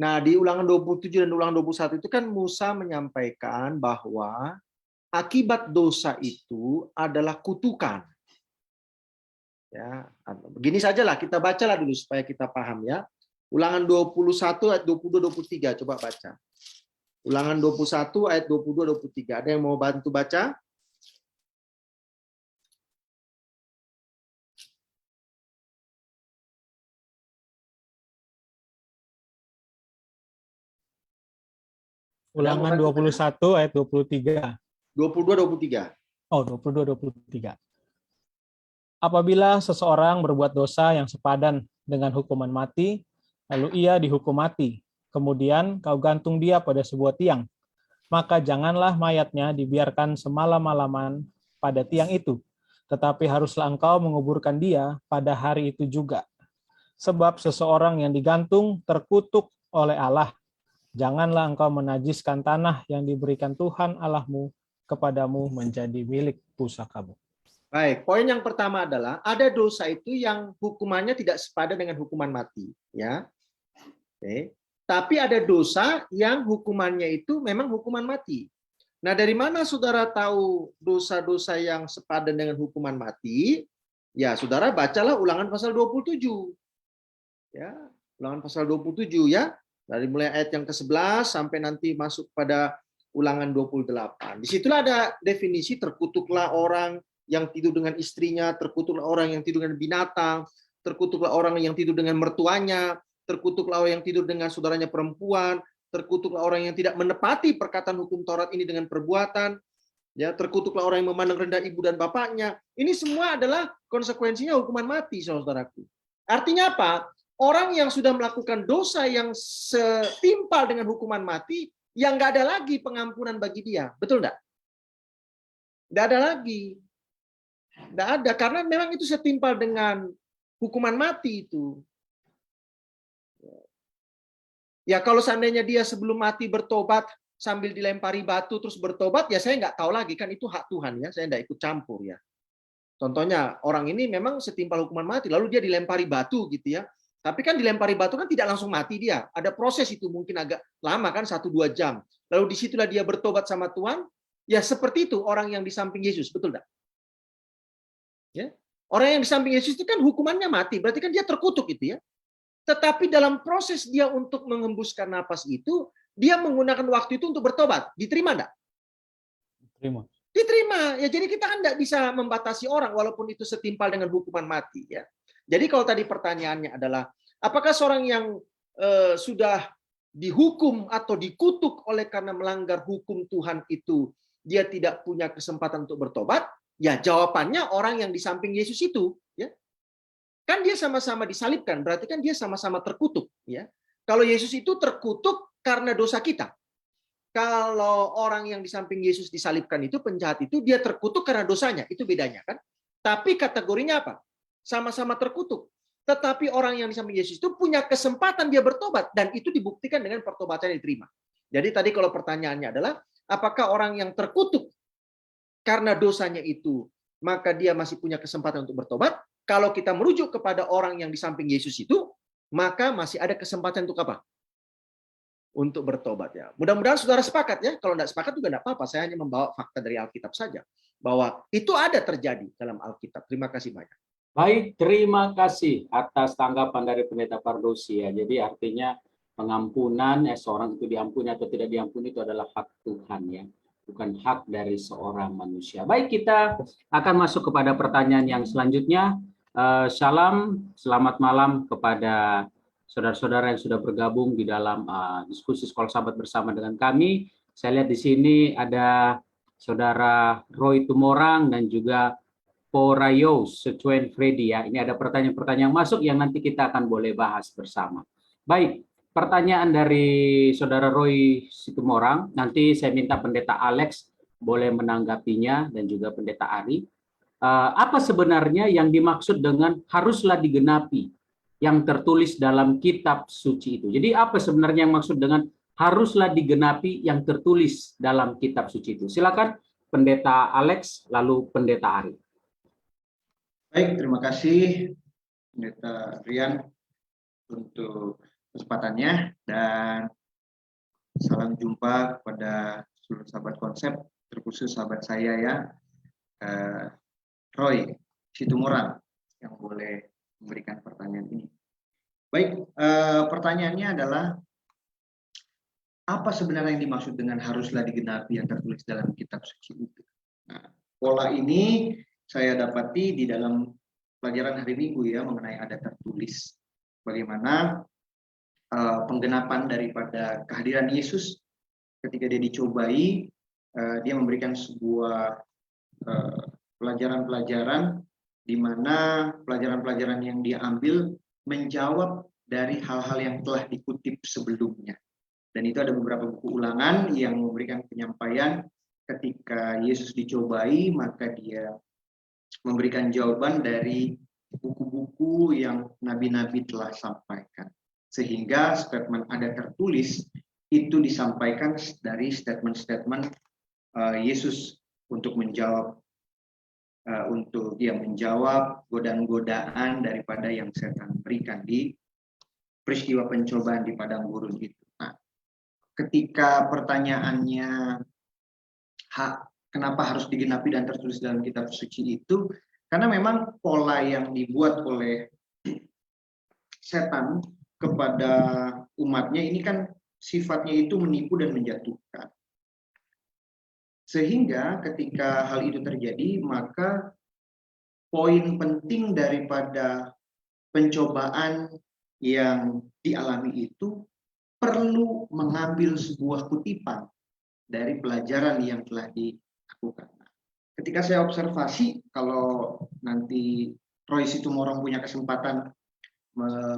Nah, di Ulangan 27 dan Ulangan 21 itu kan Musa menyampaikan bahwa akibat dosa itu adalah kutukan. Ya, begini sajalah, kita bacalah dulu supaya kita paham ya. Ulangan 21 ayat 22-23, coba baca. Ulangan 21 ayat 22-23. Ada yang mau bantu baca? Ulangan 21 ayat 23. 22-23. Oh, 22-23. Apabila seseorang berbuat dosa yang sepadan dengan hukuman mati, lalu ia dihukum mati, kemudian kau gantung dia pada sebuah tiang, maka janganlah mayatnya dibiarkan semalam-malaman pada tiang itu, tetapi haruslah engkau menguburkan dia pada hari itu juga. Sebab seseorang yang digantung terkutuk oleh Allah. Janganlah engkau menajiskan tanah yang diberikan Tuhan Allahmu kepadamu menjadi milik pusakamu. Baik, poin yang pertama adalah ada dosa itu yang hukumannya tidak sepadan dengan hukuman mati, ya. Oke. Tapi ada dosa yang hukumannya itu memang hukuman mati. Nah, dari mana saudara tahu dosa-dosa yang sepadan dengan hukuman mati? Ya, saudara bacalah Ulangan pasal 27. Ya, Ulangan pasal 27 ya. Dari mulai ayat yang ke-11 sampai nanti masuk pada Ulangan 28. Disitulah ada definisi terkutuklah orang yang tidur dengan istrinya, terkutuklah orang yang tidur dengan binatang, terkutuklah orang yang tidur dengan mertuanya, terkutuklah orang yang tidur dengan saudaranya perempuan, terkutuklah orang yang tidak menepati perkataan hukum Taurat ini dengan perbuatan, ya, terkutuklah orang yang memandang rendah ibu dan bapaknya. Ini semua adalah konsekuensinya hukuman mati, saudaraku. Artinya apa? Orang yang sudah melakukan dosa yang setimpal dengan hukuman mati, yang nggak ada lagi pengampunan bagi dia. Betul nggak? Nggak ada lagi. Nggak ada, karena memang itu setimpal dengan hukuman mati itu. Ya, kalau seandainya dia sebelum mati bertobat sambil dilempari batu terus bertobat, ya saya nggak tahu lagi, kan itu hak Tuhan ya, saya nggak ikut campur ya. Contohnya orang ini memang setimpal hukuman mati, lalu dia dilempari batu gitu ya. Tapi kan dilempari batu kan tidak langsung mati dia. Ada proses itu mungkin agak lama kan, 1-2 jam. Lalu disitulah dia bertobat sama Tuhan. Ya seperti itu orang yang di samping Yesus, betul enggak? Ya. Orang yang di samping Yesus itu kan hukumannya mati, berarti kan dia terkutuk itu ya. Tetapi dalam proses dia untuk mengembuskan napas itu, dia menggunakan waktu itu untuk bertobat. Diterima enggak? Terima. Diterima. Ya jadi kita kan enggak bisa membatasi orang walaupun itu setimpal dengan hukuman mati ya. Jadi kalau tadi pertanyaannya adalah, apakah seorang yang sudah dihukum atau dikutuk oleh karena melanggar hukum Tuhan itu, dia tidak punya kesempatan untuk bertobat? Ya jawabannya orang yang di samping Yesus itu. Ya. Kan dia sama-sama disalibkan, berarti kan dia sama-sama terkutuk. Ya. Kalau Yesus itu terkutuk karena dosa kita. Kalau orang yang di samping Yesus disalibkan itu, penjahat itu, dia terkutuk karena dosanya. Itu bedanya kan. Tapi kategorinya apa? Sama-sama terkutuk. Tetapi orang yang di samping Yesus itu punya kesempatan dia bertobat, dan itu dibuktikan dengan pertobatan yang diterima. Jadi tadi kalau pertanyaannya adalah, apakah orang yang terkutuk karena dosanya itu, maka dia masih punya kesempatan untuk bertobat? Kalau kita merujuk kepada orang yang di samping Yesus itu, maka masih ada kesempatan untuk apa? Untuk bertobat ya. Mudah-mudahan saudara sepakat ya. Kalau tidak sepakat juga tidak apa-apa. Saya hanya membawa fakta dari Alkitab saja. Bahwa itu ada terjadi dalam Alkitab. Terima kasih banyak. Baik, terima kasih atas tanggapan dari Pendeta Pardosi ya. Jadi artinya pengampunan, seorang itu diampuni atau tidak diampuni itu adalah hak Tuhan ya, bukan hak dari seorang manusia. Baik, kita akan masuk kepada pertanyaan yang selanjutnya. Shalom, selamat malam kepada saudara-saudara yang sudah bergabung di dalam diskusi Sekolah Sahabat bersama dengan kami. Saya lihat di sini ada saudara Roy Tumorang dan juga Porayo Setuen Freddy ya. Ini ada pertanyaan-pertanyaan masuk yang nanti kita akan boleh bahas bersama. Baik, pertanyaan dari saudara Roy Situmorang. Nanti saya minta Pendeta Alex boleh menanggapinya dan juga Pendeta Ari. Apa sebenarnya yang dimaksud dengan haruslah digenapi yang tertulis dalam kitab suci itu? Jadi apa sebenarnya yang maksud dengan haruslah digenapi yang tertulis dalam kitab suci itu? Silakan Pendeta Alex lalu Pendeta Ari. Baik, terima kasih Pendeta Rian untuk kesempatannya, dan salam jumpa kepada seluruh sahabat konsep, terkhusus sahabat saya ya, Roy Situmorang, yang boleh memberikan pertanyaan ini. Baik, pertanyaannya adalah, apa sebenarnya yang dimaksud dengan haruslah digenapi yang tertulis dalam kitab suci itu? Nah, pola ini saya dapati di dalam pelajaran hari Minggu ya, mengenai ada tertulis. Bagaimana penggenapan daripada kehadiran Yesus ketika dia dicobai, dia memberikan sebuah pelajaran-pelajaran di mana pelajaran-pelajaran yang dia ambil menjawab dari hal-hal yang telah dikutip sebelumnya. Dan itu ada beberapa buku ulangan yang memberikan penyampaian ketika Yesus dicobai, maka dia memberikan jawaban dari buku-buku yang nabi-nabi telah sampaikan. Sehingga statement ada tertulis itu disampaikan dari statement-statement Yesus untuk menjawab menjawab godaan-godaan daripada yang setan berikan di peristiwa pencobaan di padang gurun itu. Nah, ketika pertanyaannya kenapa harus digenapi dan tertulis dalam kitab suci itu, karena memang pola yang dibuat oleh setan kepada umatnya ini kan sifatnya itu menipu dan menjatuhkan. Sehingga ketika hal itu terjadi, maka poin penting daripada pencobaan yang dialami itu perlu mengambil sebuah kutipan dari pelajaran yang telah dilakukan. Ketika saya observasi, kalau nanti Roy Situmorang punya kesempatan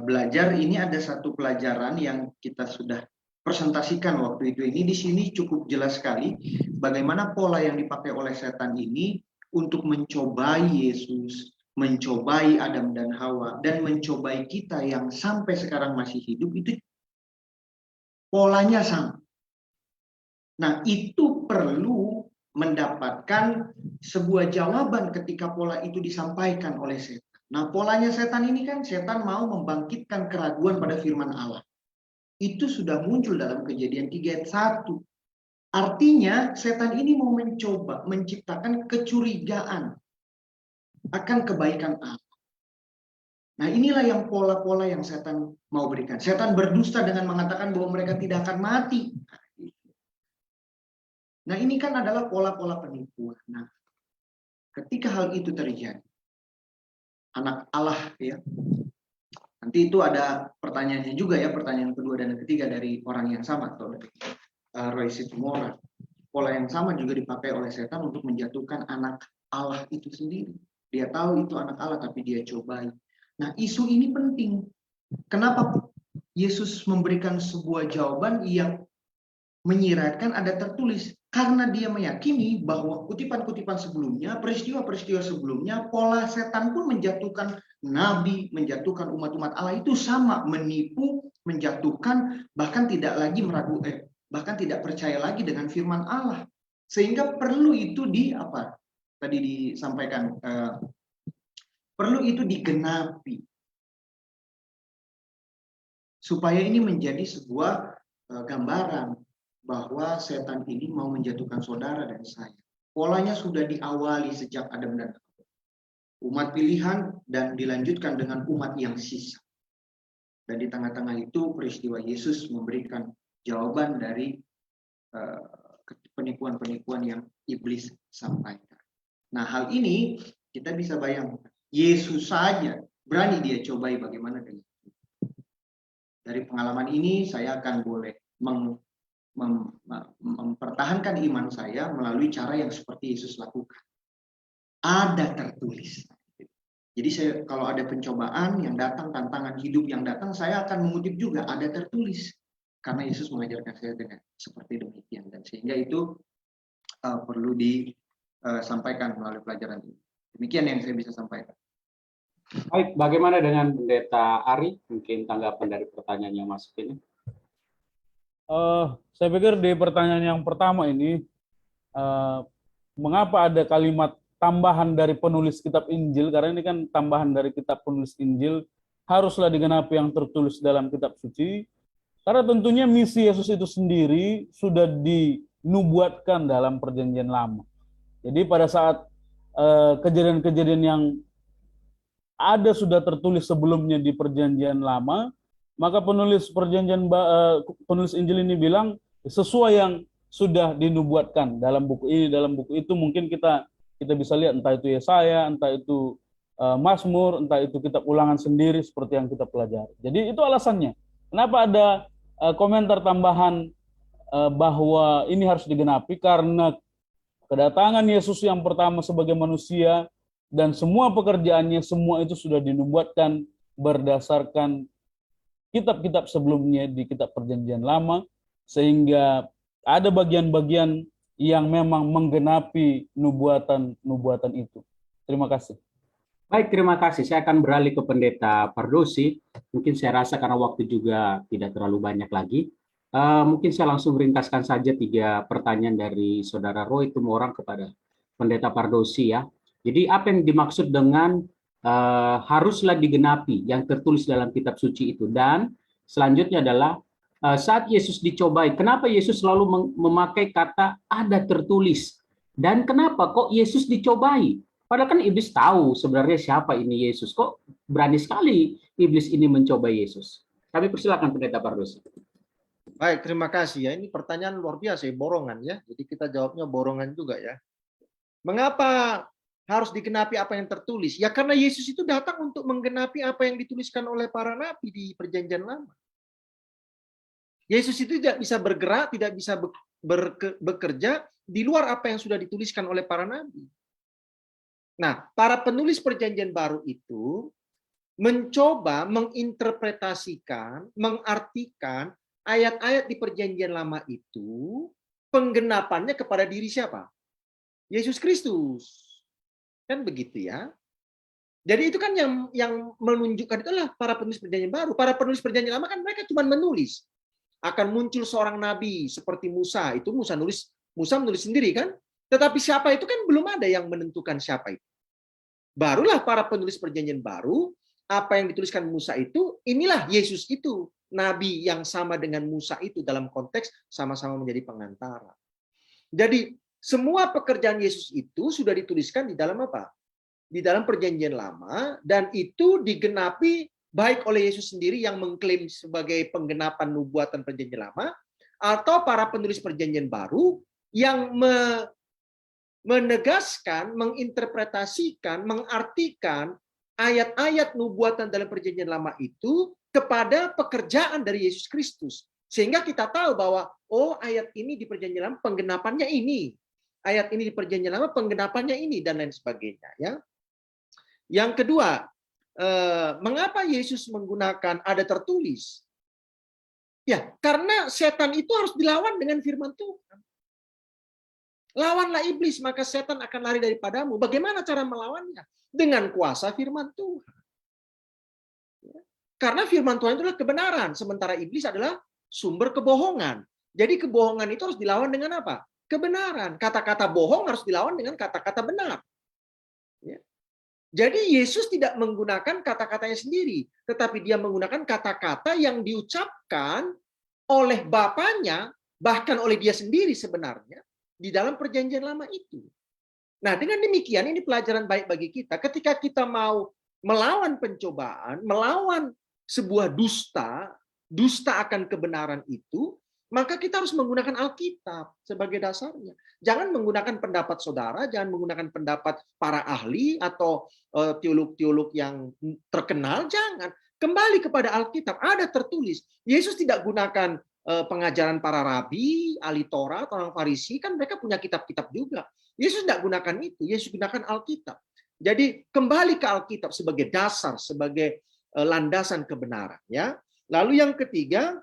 belajar, ini ada satu pelajaran yang kita sudah presentasikan waktu itu. Ini di sini cukup jelas sekali bagaimana pola yang dipakai oleh setan ini untuk mencobai Yesus, mencobai Adam dan Hawa, dan mencobai kita yang sampai sekarang masih hidup, itu polanya sama. Nah, itu perlu mendapatkan sebuah jawaban ketika pola itu disampaikan oleh setan. Nah, polanya setan ini kan, setan mau membangkitkan keraguan pada firman Allah. Itu sudah muncul dalam Kejadian 3 ayat 1. Artinya, setan ini mau mencoba menciptakan kecurigaan akan kebaikan Allah. Nah, inilah yang pola-pola yang setan mau berikan. Setan berdusta dengan mengatakan bahwa mereka tidak akan mati. Nah, ini kan adalah pola-pola penipuan. Nah, ketika hal itu terjadi, anak Allah ya, nanti itu ada pertanyaannya juga ya, pertanyaan kedua dan ketiga dari orang yang sama, atau dari Roy Situmorang. Pola yang sama juga dipakai oleh setan untuk menjatuhkan anak Allah itu sendiri. Dia tahu itu anak Allah, tapi dia cobai. Nah, isu ini penting. Kenapa Yesus memberikan sebuah jawaban yang menyiratkan ada tertulis Karena dia meyakini bahwa kutipan-kutipan sebelumnya, peristiwa-peristiwa sebelumnya, pola setan pun menjatuhkan nabi, menjatuhkan umat-umat Allah itu sama, menipu, menjatuhkan, bahkan tidak lagi bahkan tidak percaya lagi dengan firman Allah. Sehingga perlu itu tadi disampaikan, perlu itu digenapi. Supaya ini menjadi sebuah gambaran bahwa setan ini mau menjatuhkan saudara dan saya. Polanya sudah diawali sejak Adam dan Hawa. Umat pilihan dan dilanjutkan dengan umat yang sisa. Dan di tengah-tengah itu peristiwa Yesus memberikan jawaban dari penipuan-penipuan yang iblis sampaikan. Nah, hal ini kita bisa bayangkan. Yesus saja berani dia cobai, bagaimana dengan kita. Dari pengalaman ini saya akan boleh mempertahankan iman saya melalui cara yang seperti Yesus lakukan. Ada tertulis. Jadi kalau ada pencobaan yang datang, tantangan hidup yang datang, saya akan mengutip juga ada tertulis. Karena Yesus mengajarkan saya dengan seperti demikian. Dan sehingga itu perlu disampaikan melalui pelajaran ini. Demikian yang saya bisa sampaikan. Baik, bagaimana dengan Pendeta Ari? Mungkin tanggapan dari pertanyaan yang masuk ini. Saya pikir di pertanyaan yang pertama ini, mengapa ada kalimat tambahan dari penulis kitab Injil? Karena ini kan tambahan dari kitab penulis Injil, haruslah digenapi yang tertulis dalam kitab suci. Karena tentunya misi Yesus itu sendiri sudah dinubuatkan dalam perjanjian lama. Jadi pada saat kejadian-kejadian yang ada sudah tertulis sebelumnya di perjanjian lama, maka penulis Injil ini bilang sesuai yang sudah dinubuatkan dalam buku ini, dalam buku itu. Mungkin kita bisa lihat entah itu Yesaya, entah itu Mazmur, entah itu kitab ulangan sendiri seperti yang kita pelajari. Jadi itu alasannya. Kenapa ada komentar tambahan bahwa ini harus digenapi? Karena kedatangan Yesus yang pertama sebagai manusia dan semua pekerjaannya, semua itu sudah dinubuatkan berdasarkan kitab-kitab sebelumnya di kitab perjanjian lama, sehingga ada bagian-bagian yang memang menggenapi nubuatan itu. Terima kasih. Baik, terima kasih. Saya akan beralih ke Pendeta Pardosi. Mungkin saya rasa karena waktu juga tidak terlalu banyak lagi. Mungkin saya langsung ringkaskan saja 3 pertanyaan dari Saudara Roy Tumorang kepada Pendeta Pardosi ya. Jadi apa yang dimaksud dengan haruslah digenapi yang tertulis dalam kitab suci itu? Dan selanjutnya adalah saat Yesus dicobai, kenapa Yesus selalu memakai kata ada tertulis? Dan kenapa kok Yesus dicobai? Padahal kan iblis tahu sebenarnya siapa ini Yesus. Kok berani sekali iblis ini mencobai Yesus? Kami persilakan Pendeta Pardosi. Baik, terima kasih ya. Ini pertanyaan luar biasa, borongan ya. Jadi kita jawabnya borongan juga ya. Mengapa harus digenapi apa yang tertulis? Ya karena Yesus itu datang untuk menggenapi apa yang dituliskan oleh para nabi di perjanjian lama. Yesus itu tidak bisa bergerak, tidak bisa bekerja di luar apa yang sudah dituliskan oleh para nabi. Nah, para penulis perjanjian baru itu mencoba menginterpretasikan, mengartikan ayat-ayat di perjanjian lama itu, penggenapannya kepada diri siapa? Yesus Kristus. Kan begitu ya. Jadi itu kan yang menunjukkan itu adalah para penulis perjanjian baru. Para penulis perjanjian lama kan mereka cuma menulis. Akan muncul seorang nabi seperti Musa. Itu Musa menulis sendiri kan. Tetapi siapa itu kan belum ada yang menentukan siapa itu. Barulah para penulis perjanjian baru, apa yang dituliskan Musa itu, inilah Yesus itu. Nabi yang sama dengan Musa itu dalam konteks sama-sama menjadi pengantara. Jadi semua pekerjaan Yesus itu sudah dituliskan di dalam apa? Di dalam perjanjian lama, dan itu digenapi baik oleh Yesus sendiri yang mengklaim sebagai penggenapan nubuatan perjanjian lama, atau para penulis perjanjian baru yang menegaskan, menginterpretasikan, mengartikan ayat-ayat nubuatan dalam perjanjian lama itu kepada pekerjaan dari Yesus Kristus. Sehingga kita tahu bahwa, oh ayat ini di perjanjian lama penggenapannya ini. Ayat ini di perjanjian lama penggenapannya ini, dan lain sebagainya. Ya. Yang kedua, mengapa Yesus menggunakan ada tertulis? Ya, karena setan itu harus dilawan dengan firman Tuhan. Lawanlah iblis, maka setan akan lari daripadamu. Bagaimana cara melawannya? Dengan kuasa firman Tuhan. Karena firman Tuhan itu adalah kebenaran, sementara iblis adalah sumber kebohongan. Jadi kebohongan itu harus dilawan dengan apa? Kebenaran. Kata-kata bohong harus dilawan dengan kata-kata benar. Ya. Jadi Yesus tidak menggunakan kata-katanya sendiri, tetapi dia menggunakan kata-kata yang diucapkan oleh Bapaknya, bahkan oleh dia sendiri sebenarnya, di dalam perjanjian lama itu. Nah, dengan demikian ini pelajaran baik bagi kita. Ketika kita mau melawan pencobaan, melawan sebuah dusta akan kebenaran itu, maka kita harus menggunakan Alkitab sebagai dasarnya. Jangan menggunakan pendapat saudara, jangan menggunakan pendapat para ahli atau teolog-teolog yang terkenal, jangan. Kembali kepada Alkitab, ada tertulis. Yesus tidak gunakan pengajaran para rabi, ahli Taurat, orang Farisi, kan mereka punya kitab-kitab juga. Yesus tidak gunakan itu, Yesus gunakan Alkitab. Jadi kembali ke Alkitab sebagai dasar, sebagai landasan kebenaran. Ya. Lalu yang ketiga,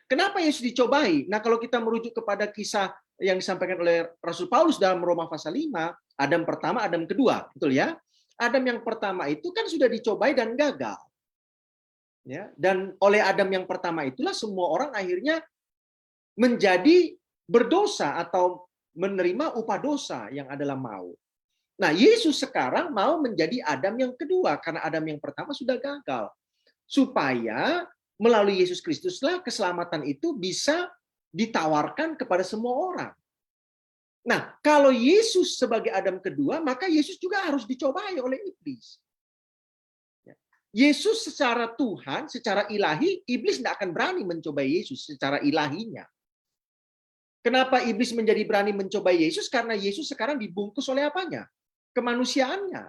kenapa Yesus dicobai? Nah, kalau kita merujuk kepada kisah yang disampaikan oleh Rasul Paulus dalam Roma pasal 5, Adam pertama, Adam kedua, betul ya? Adam yang pertama itu kan sudah dicobai dan gagal. Ya, dan oleh Adam yang pertama itulah semua orang akhirnya menjadi berdosa atau menerima upah dosa yang adalah maut. Nah, Yesus sekarang mau menjadi Adam yang kedua karena Adam yang pertama sudah gagal. Supaya melalui Yesus Kristuslah keselamatan itu bisa ditawarkan kepada semua orang. Nah, kalau Yesus sebagai Adam kedua, maka Yesus juga harus dicobai oleh iblis. Yesus secara Tuhan, secara ilahi, iblis tidak akan berani mencobai Yesus secara ilahinya. Kenapa iblis menjadi berani mencobai Yesus? Karena Yesus sekarang dibungkus oleh apanya? Kemanusiaannya.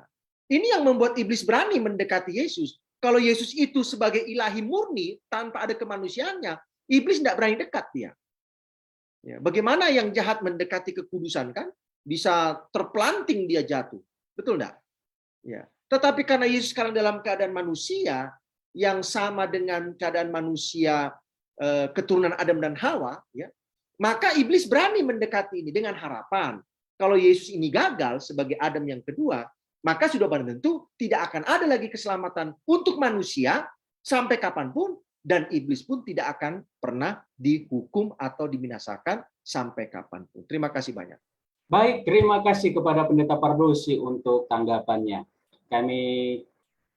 Ini yang membuat iblis berani mendekati Yesus. Kalau Yesus itu sebagai ilahi murni, tanpa ada kemanusiaannya, iblis tidak berani dekat dia. Ya, bagaimana yang jahat mendekati kekudusan kan? Bisa terpelanting dia jatuh. Betul enggak? Ya. Tetapi karena Yesus sekarang dalam keadaan manusia yang sama dengan keadaan manusia keturunan Adam dan Hawa, ya, maka iblis berani mendekati ini dengan harapan kalau Yesus ini gagal sebagai Adam yang kedua, maka sudah barang tentu tidak akan ada lagi keselamatan untuk manusia sampai kapanpun, dan iblis pun tidak akan pernah dihukum atau dibinasakan sampai kapanpun. Terima kasih banyak. Baik, terima kasih kepada Pendeta Pardosi untuk tanggapannya. Kami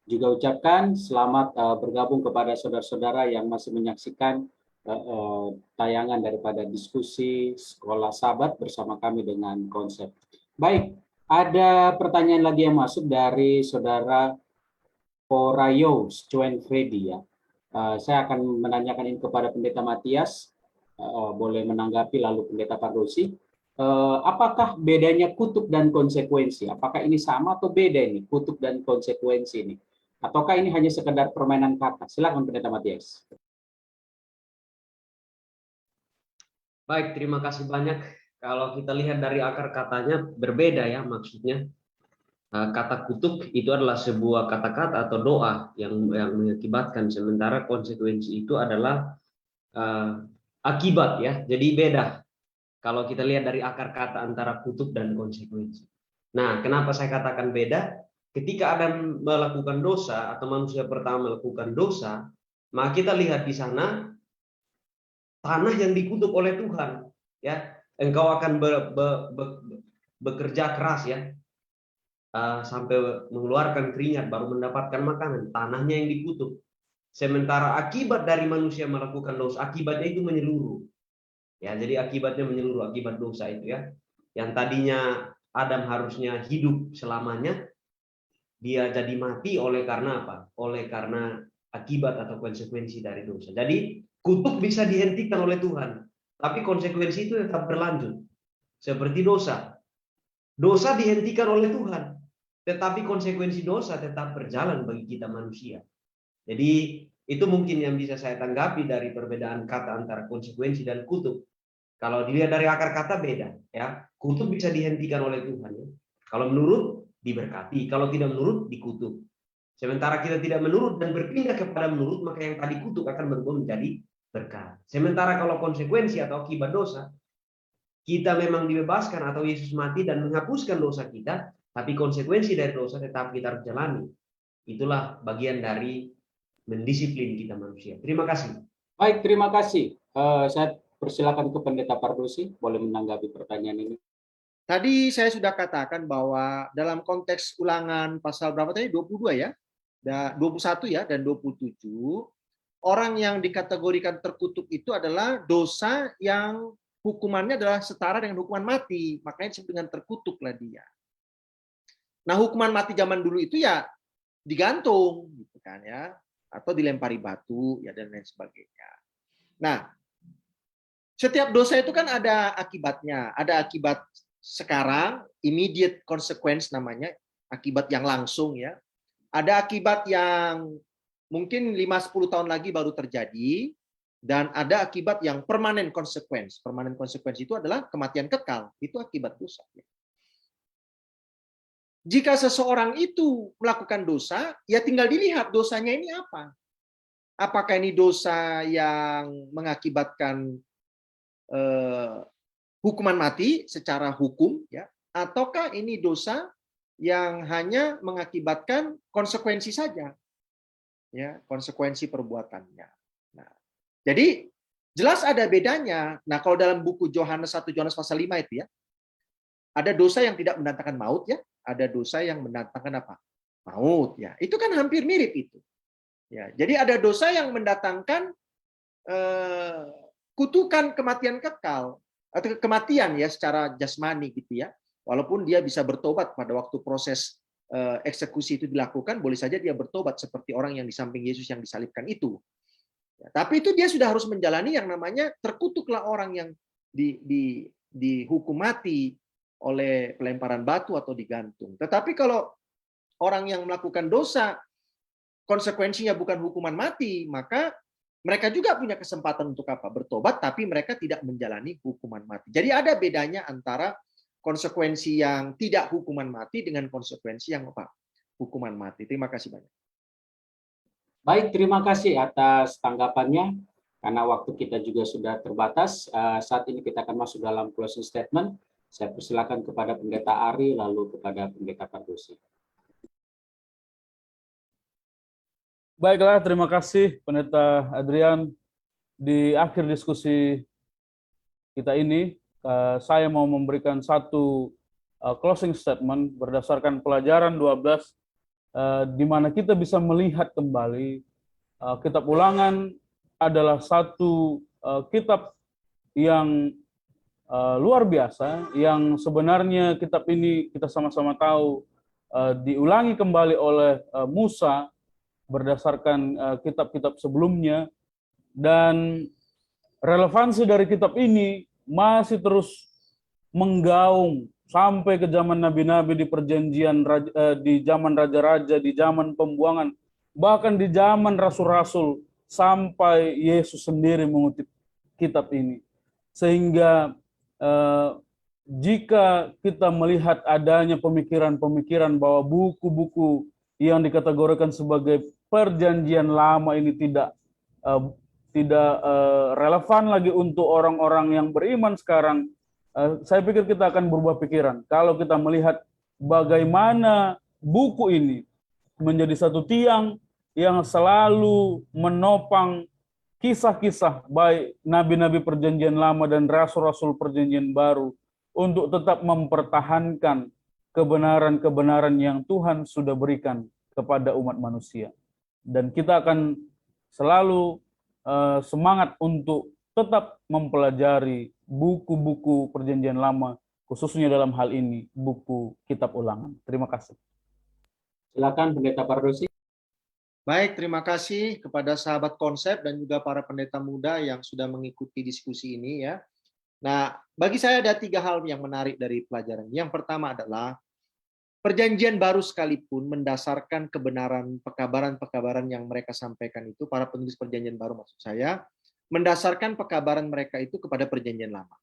juga ucapkan selamat bergabung kepada saudara-saudara yang masih menyaksikan tayangan daripada diskusi Sekolah Sabat bersama kami dengan konsep. Baik, ada pertanyaan lagi yang masuk dari saudara Porayo Cuen Freddy ya. Saya akan menanyakan ini kepada Pendeta Matias, boleh menanggapi lalu Pendeta Pardosi. Apakah bedanya kutub dan konsekuensi? Apakah ini sama atau beda ini kutub dan konsekuensi ini? Ataukah ini hanya sekedar permainan kata? Silakan Pendeta Matias. Baik, terima kasih banyak. Kalau kita lihat dari akar katanya berbeda ya maksudnya. Kata kutuk itu adalah sebuah kata-kata atau doa yang mengakibatkan, sementara konsekuensi itu adalah akibat ya. Jadi beda. Kalau kita lihat dari akar kata antara kutuk dan konsekuensi. Nah, kenapa saya katakan beda? Ketika Adam melakukan dosa atau manusia pertama melakukan dosa, maka kita lihat di sana tanah yang dikutuk oleh Tuhan. Ya, engkau akan bekerja keras ya, sampai mengeluarkan keringat baru mendapatkan makanan. Tanahnya yang dikutuk. Sementara akibat dari manusia melakukan dosa, akibatnya itu menyeluruh. Ya, jadi akibatnya menyeluruh, akibat dosa itu ya. Yang tadinya Adam harusnya hidup selamanya, dia jadi mati oleh karena apa? Oleh karena akibat atau konsekuensi dari dosa. Jadi kutuk bisa dihentikan oleh Tuhan, tapi konsekuensi itu tetap berlanjut. Seperti dosa. Dosa dihentikan oleh Tuhan, tetapi konsekuensi dosa tetap berjalan bagi kita manusia. Jadi itu mungkin yang bisa saya tanggapi dari perbedaan kata antara konsekuensi dan kutuk. Kalau dilihat dari akar kata beda, ya. Kutuk bisa dihentikan oleh Tuhan. Ya. Kalau menurut diberkati, kalau tidak menurut dikutuk. Sementara kita tidak menurut dan berpindah kepada menurut, maka yang tadi kutuk akan berubah menjadi berkat. Sementara kalau konsekuensi atau akibat dosa, kita memang dibebaskan atau Yesus mati dan menghapuskan dosa kita, tapi konsekuensi dari dosa tetap kita harus jalani. Itulah bagian dari mendisiplin kita manusia. Terima kasih. Baik, terima kasih. Saya persilakan ke Pendeta Pardosi, boleh menanggapi pertanyaan ini. Tadi saya sudah katakan bahwa dalam konteks ulangan pasal berapa tadi? 22 ya? 21 ya, dan 27. Orang yang dikategorikan terkutuk itu adalah dosa yang hukumannya adalah setara dengan hukuman mati, makanya disebut dengan terkutuklah dia. Nah, hukuman mati zaman dulu itu ya digantung, gitu kan ya, atau dilempari batu ya dan lain sebagainya. Nah, setiap dosa itu kan ada akibatnya, ada akibat sekarang, immediate consequence namanya, akibat yang langsung ya. Ada akibat yang mungkin 5-10 tahun lagi baru terjadi. Dan ada akibat yang permanent consequence. Permanent consequence itu adalah kematian kekal. Itu akibat dosa. Jika seseorang itu melakukan dosa, ya tinggal dilihat dosanya ini apa. Apakah ini dosa yang mengakibatkan hukuman mati secara hukum, ya, ataukah ini dosa yang hanya mengakibatkan konsekuensi saja, ya, konsekuensi perbuatannya. Nah, jadi jelas ada bedanya. Nah, kalau dalam buku Yohanes 1 Yohanes pasal 5 itu ya, ada dosa yang tidak mendatangkan maut ya, ada dosa yang mendatangkan apa? Maut ya. Itu kan hampir mirip itu. Ya, jadi ada dosa yang mendatangkan kutukan kematian kekal atau kematian ya secara jasmani gitu ya. Walaupun dia bisa bertobat pada waktu proses eksekusi itu dilakukan, boleh saja dia bertobat seperti orang yang di samping Yesus yang disalibkan itu. Ya, tapi itu dia sudah harus menjalani yang namanya terkutuklah orang yang dihukum mati oleh pelemparan batu atau digantung. Tetapi kalau orang yang melakukan dosa, konsekuensinya bukan hukuman mati, maka mereka juga punya kesempatan untuk apa? Bertobat, tapi mereka tidak menjalani hukuman mati. Jadi ada bedanya antara konsekuensi yang tidak hukuman mati dengan konsekuensi yang apa? Hukuman mati. Terima kasih banyak. Baik, terima kasih atas tanggapannya. Karena waktu kita juga sudah terbatas, saat ini kita akan masuk dalam closing statement. Saya persilakan kepada Pendeta Ari, lalu kepada Pendeta Pardosi. Baiklah, terima kasih Pendeta Adrian. Di akhir diskusi kita ini, saya mau memberikan satu closing statement berdasarkan pelajaran 12, di mana kita bisa melihat kembali kitab Ulangan adalah satu kitab yang luar biasa, yang sebenarnya kitab ini kita sama-sama tahu diulangi kembali oleh Musa berdasarkan kitab-kitab sebelumnya, dan relevansi dari kitab ini masih terus menggaung sampai ke zaman nabi-nabi di perjanjian, di zaman raja-raja, di zaman pembuangan, bahkan di zaman rasul-rasul, sampai Yesus sendiri mengutip kitab ini. Sehingga jika kita melihat adanya pemikiran-pemikiran bahwa buku-buku yang dikategorikan sebagai perjanjian lama ini tidak relevan lagi untuk orang-orang yang beriman sekarang, saya pikir kita akan berubah pikiran. Kalau kita melihat bagaimana buku ini menjadi satu tiang yang selalu menopang kisah-kisah baik nabi-nabi perjanjian lama dan rasul-rasul perjanjian baru untuk tetap mempertahankan kebenaran-kebenaran yang Tuhan sudah berikan kepada umat manusia. Dan kita akan selalu semangat untuk tetap mempelajari buku-buku perjanjian lama, khususnya dalam hal ini buku kitab Ulangan. Terima kasih. Silakan Pendeta Pardosi. Baik, terima kasih kepada sahabat konsep dan juga para pendeta muda yang sudah mengikuti diskusi ini ya. Nah, bagi saya ada 3 hal yang menarik dari pelajaran. Yang pertama adalah perjanjian baru sekalipun mendasarkan kebenaran pekabaran-pekabaran yang mereka sampaikan itu, para penulis perjanjian baru maksud saya, mendasarkan pekabaran mereka itu kepada perjanjian lama.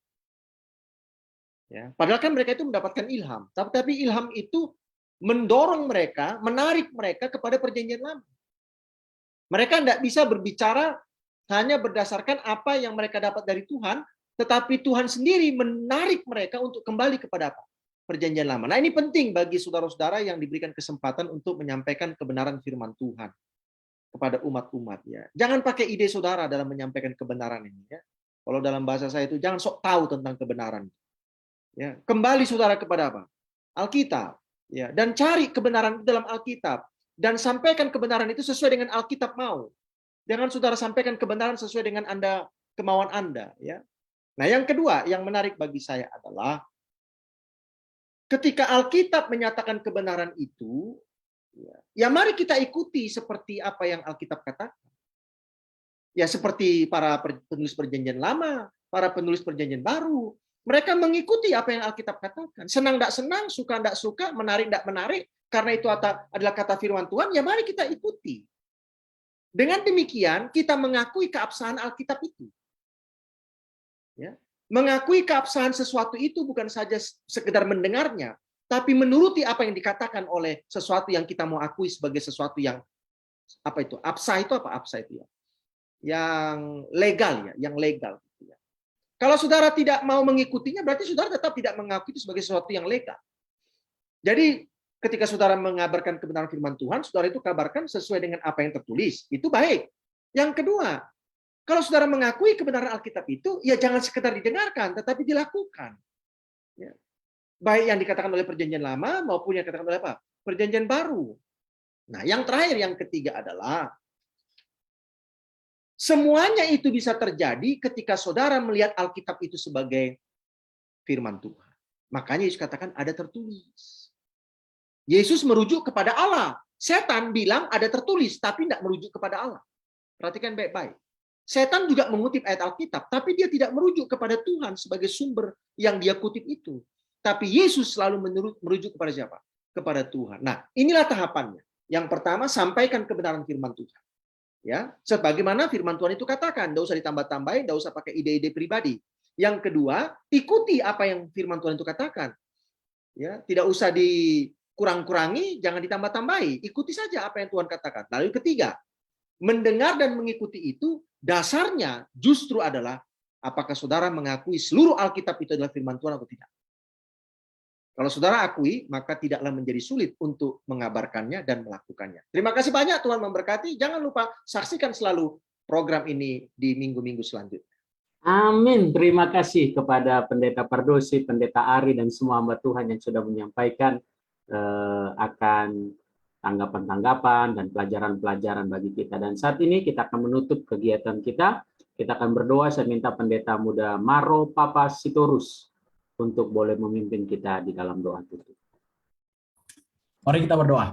Ya, padahal kan mereka itu mendapatkan ilham, tapi ilham itu mendorong mereka, menarik mereka kepada perjanjian lama. Mereka tidak bisa berbicara hanya berdasarkan apa yang mereka dapat dari Tuhan, tetapi Tuhan sendiri menarik mereka untuk kembali kepada apa? Perjanjian lama. Nah, ini penting bagi saudara-saudara yang diberikan kesempatan untuk menyampaikan kebenaran firman Tuhan kepada umat-umat ya. Jangan pakai ide saudara dalam menyampaikan kebenaran ini ya. Kalau dalam bahasa saya itu jangan sok tahu tentang kebenaran. Ya, kembali saudara kepada apa? Alkitab ya, dan cari kebenaran dalam Alkitab dan sampaikan kebenaran itu sesuai dengan Alkitab mau. Jangan saudara sampaikan kebenaran sesuai dengan kemauan Anda ya. Nah, yang kedua yang menarik bagi saya adalah ketika Alkitab menyatakan kebenaran itu, ya mari kita ikuti seperti apa yang Alkitab katakan. Ya seperti para penulis perjanjian lama, para penulis perjanjian baru, mereka mengikuti apa yang Alkitab katakan. Senang tidak senang, suka tidak suka, menarik tidak menarik, karena itu adalah kata firman Tuhan, ya mari kita ikuti. Dengan demikian, kita mengakui keabsahan Alkitab itu. Ya. Mengakui keabsahan sesuatu itu bukan saja sekedar mendengarnya, tapi menuruti apa yang dikatakan oleh sesuatu yang kita mau akui sebagai sesuatu yang apa itu? Absah itu apa? Absah itu ya. Yang legal ya, yang legal. Kalau saudara tidak mau mengikutinya, berarti saudara tetap tidak mengakui itu sebagai sesuatu yang legal. Jadi ketika saudara mengabarkan kebenaran firman Tuhan, saudara itu kabarkan sesuai dengan apa yang tertulis. Itu baik. Yang kedua, kalau saudara mengakui kebenaran Alkitab itu, ya jangan sekedar didengarkan, tetapi dilakukan. Ya. Baik yang dikatakan oleh perjanjian lama maupun yang dikatakan oleh apa? Perjanjian baru. Nah, yang terakhir, yang ketiga adalah semuanya itu bisa terjadi ketika saudara melihat Alkitab itu sebagai firman Tuhan. Makanya Yesus katakan ada tertulis. Yesus merujuk kepada Allah. Setan bilang ada tertulis, tapi tidak merujuk kepada Allah. Perhatikan baik-baik. Setan juga mengutip ayat Alkitab, tapi dia tidak merujuk kepada Tuhan sebagai sumber yang dia kutip itu. Tapi Yesus selalu merujuk kepada siapa? Kepada Tuhan. Nah, inilah tahapannya. Yang pertama, sampaikan kebenaran firman Tuhan. Ya, sebagaimana firman Tuhan itu katakan, tidak usah ditambah-tambahin, tidak usah pakai ide-ide pribadi. Yang kedua, ikuti apa yang firman Tuhan itu katakan. Ya, tidak usah dikurang-kurangi, jangan ditambah-tambahi. Ikuti saja apa yang Tuhan katakan. Lalu ketiga, mendengar dan mengikuti itu dasarnya justru adalah apakah saudara mengakui seluruh Alkitab itu adalah firman Tuhan atau tidak. Kalau saudara akui, maka tidaklah menjadi sulit untuk mengabarkannya dan melakukannya. Terima kasih banyak, Tuhan memberkati. Jangan lupa saksikan selalu program ini di minggu-minggu selanjutnya. Amin. Terima kasih kepada Pendeta Pardosi, Pendeta Ari, dan semua hamba Tuhan yang sudah menyampaikan akan tanggapan-tanggapan dan pelajaran-pelajaran bagi kita. Dan saat ini kita akan menutup kegiatan kita. Kita akan berdoa. Saya minta Pendeta Muda Maro Papa Sitorus untuk boleh memimpin kita di dalam doa tutup. Mari kita berdoa.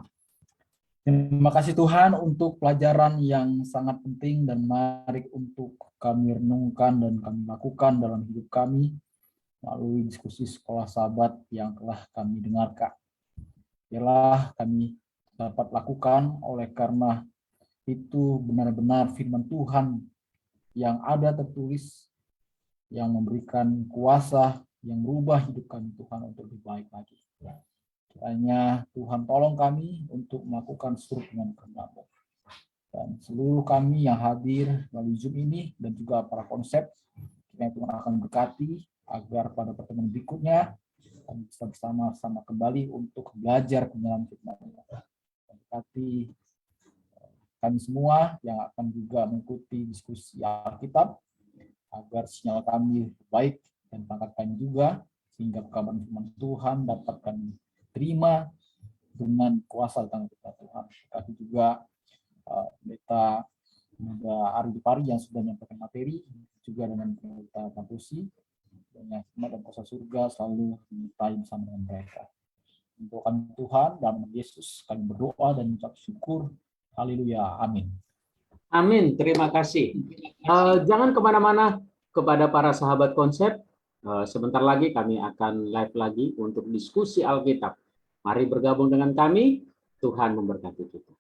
Terima kasih Tuhan untuk pelajaran yang sangat penting dan menarik untuk kami renungkan dan kami lakukan dalam hidup kami melalui diskusi sekolah sahabat yang telah kami dengarkan. Biarlah kami dapat lakukan oleh karena itu benar-benar firman Tuhan yang ada tertulis yang memberikan kuasa yang merubah hidup kami Tuhan untuk lebih baik lagi. Kiranya Tuhan tolong kami untuk melakukan seluruh dengan kehendak-Mu. Dan seluruh kami yang hadir melalui Zoom ini dan juga para konsep, kiranya Tuhan akan berkati agar pada pertemuan berikutnya kami bisa bersama-sama kembali untuk belajar kebenaran firman-Nya. Berkati kami semua yang akan juga mengikuti diskusi Alkitab agar sinyal kami baik dan pangkat kami juga, sehingga kebenaran firman Tuhan dapat kami terima dengan kuasa tangan kita Tuhan. Tapi juga Pendeta Muda Ari Dipari yang sudah menyampaikan materi, juga dengan Pendeta Pantusi, dan yang hikmat dan kuasa surga selalu menyertai bersama dengan mereka. Untuk kami Tuhan, dalam nama Yesus kami berdoa dan mengucap syukur. Haleluya. Amin. Amin. Terima kasih. Jangan kemana-mana kepada para sahabat konsep. Sebentar lagi kami akan live lagi untuk diskusi Alkitab. Mari bergabung dengan kami. Tuhan memberkati kita.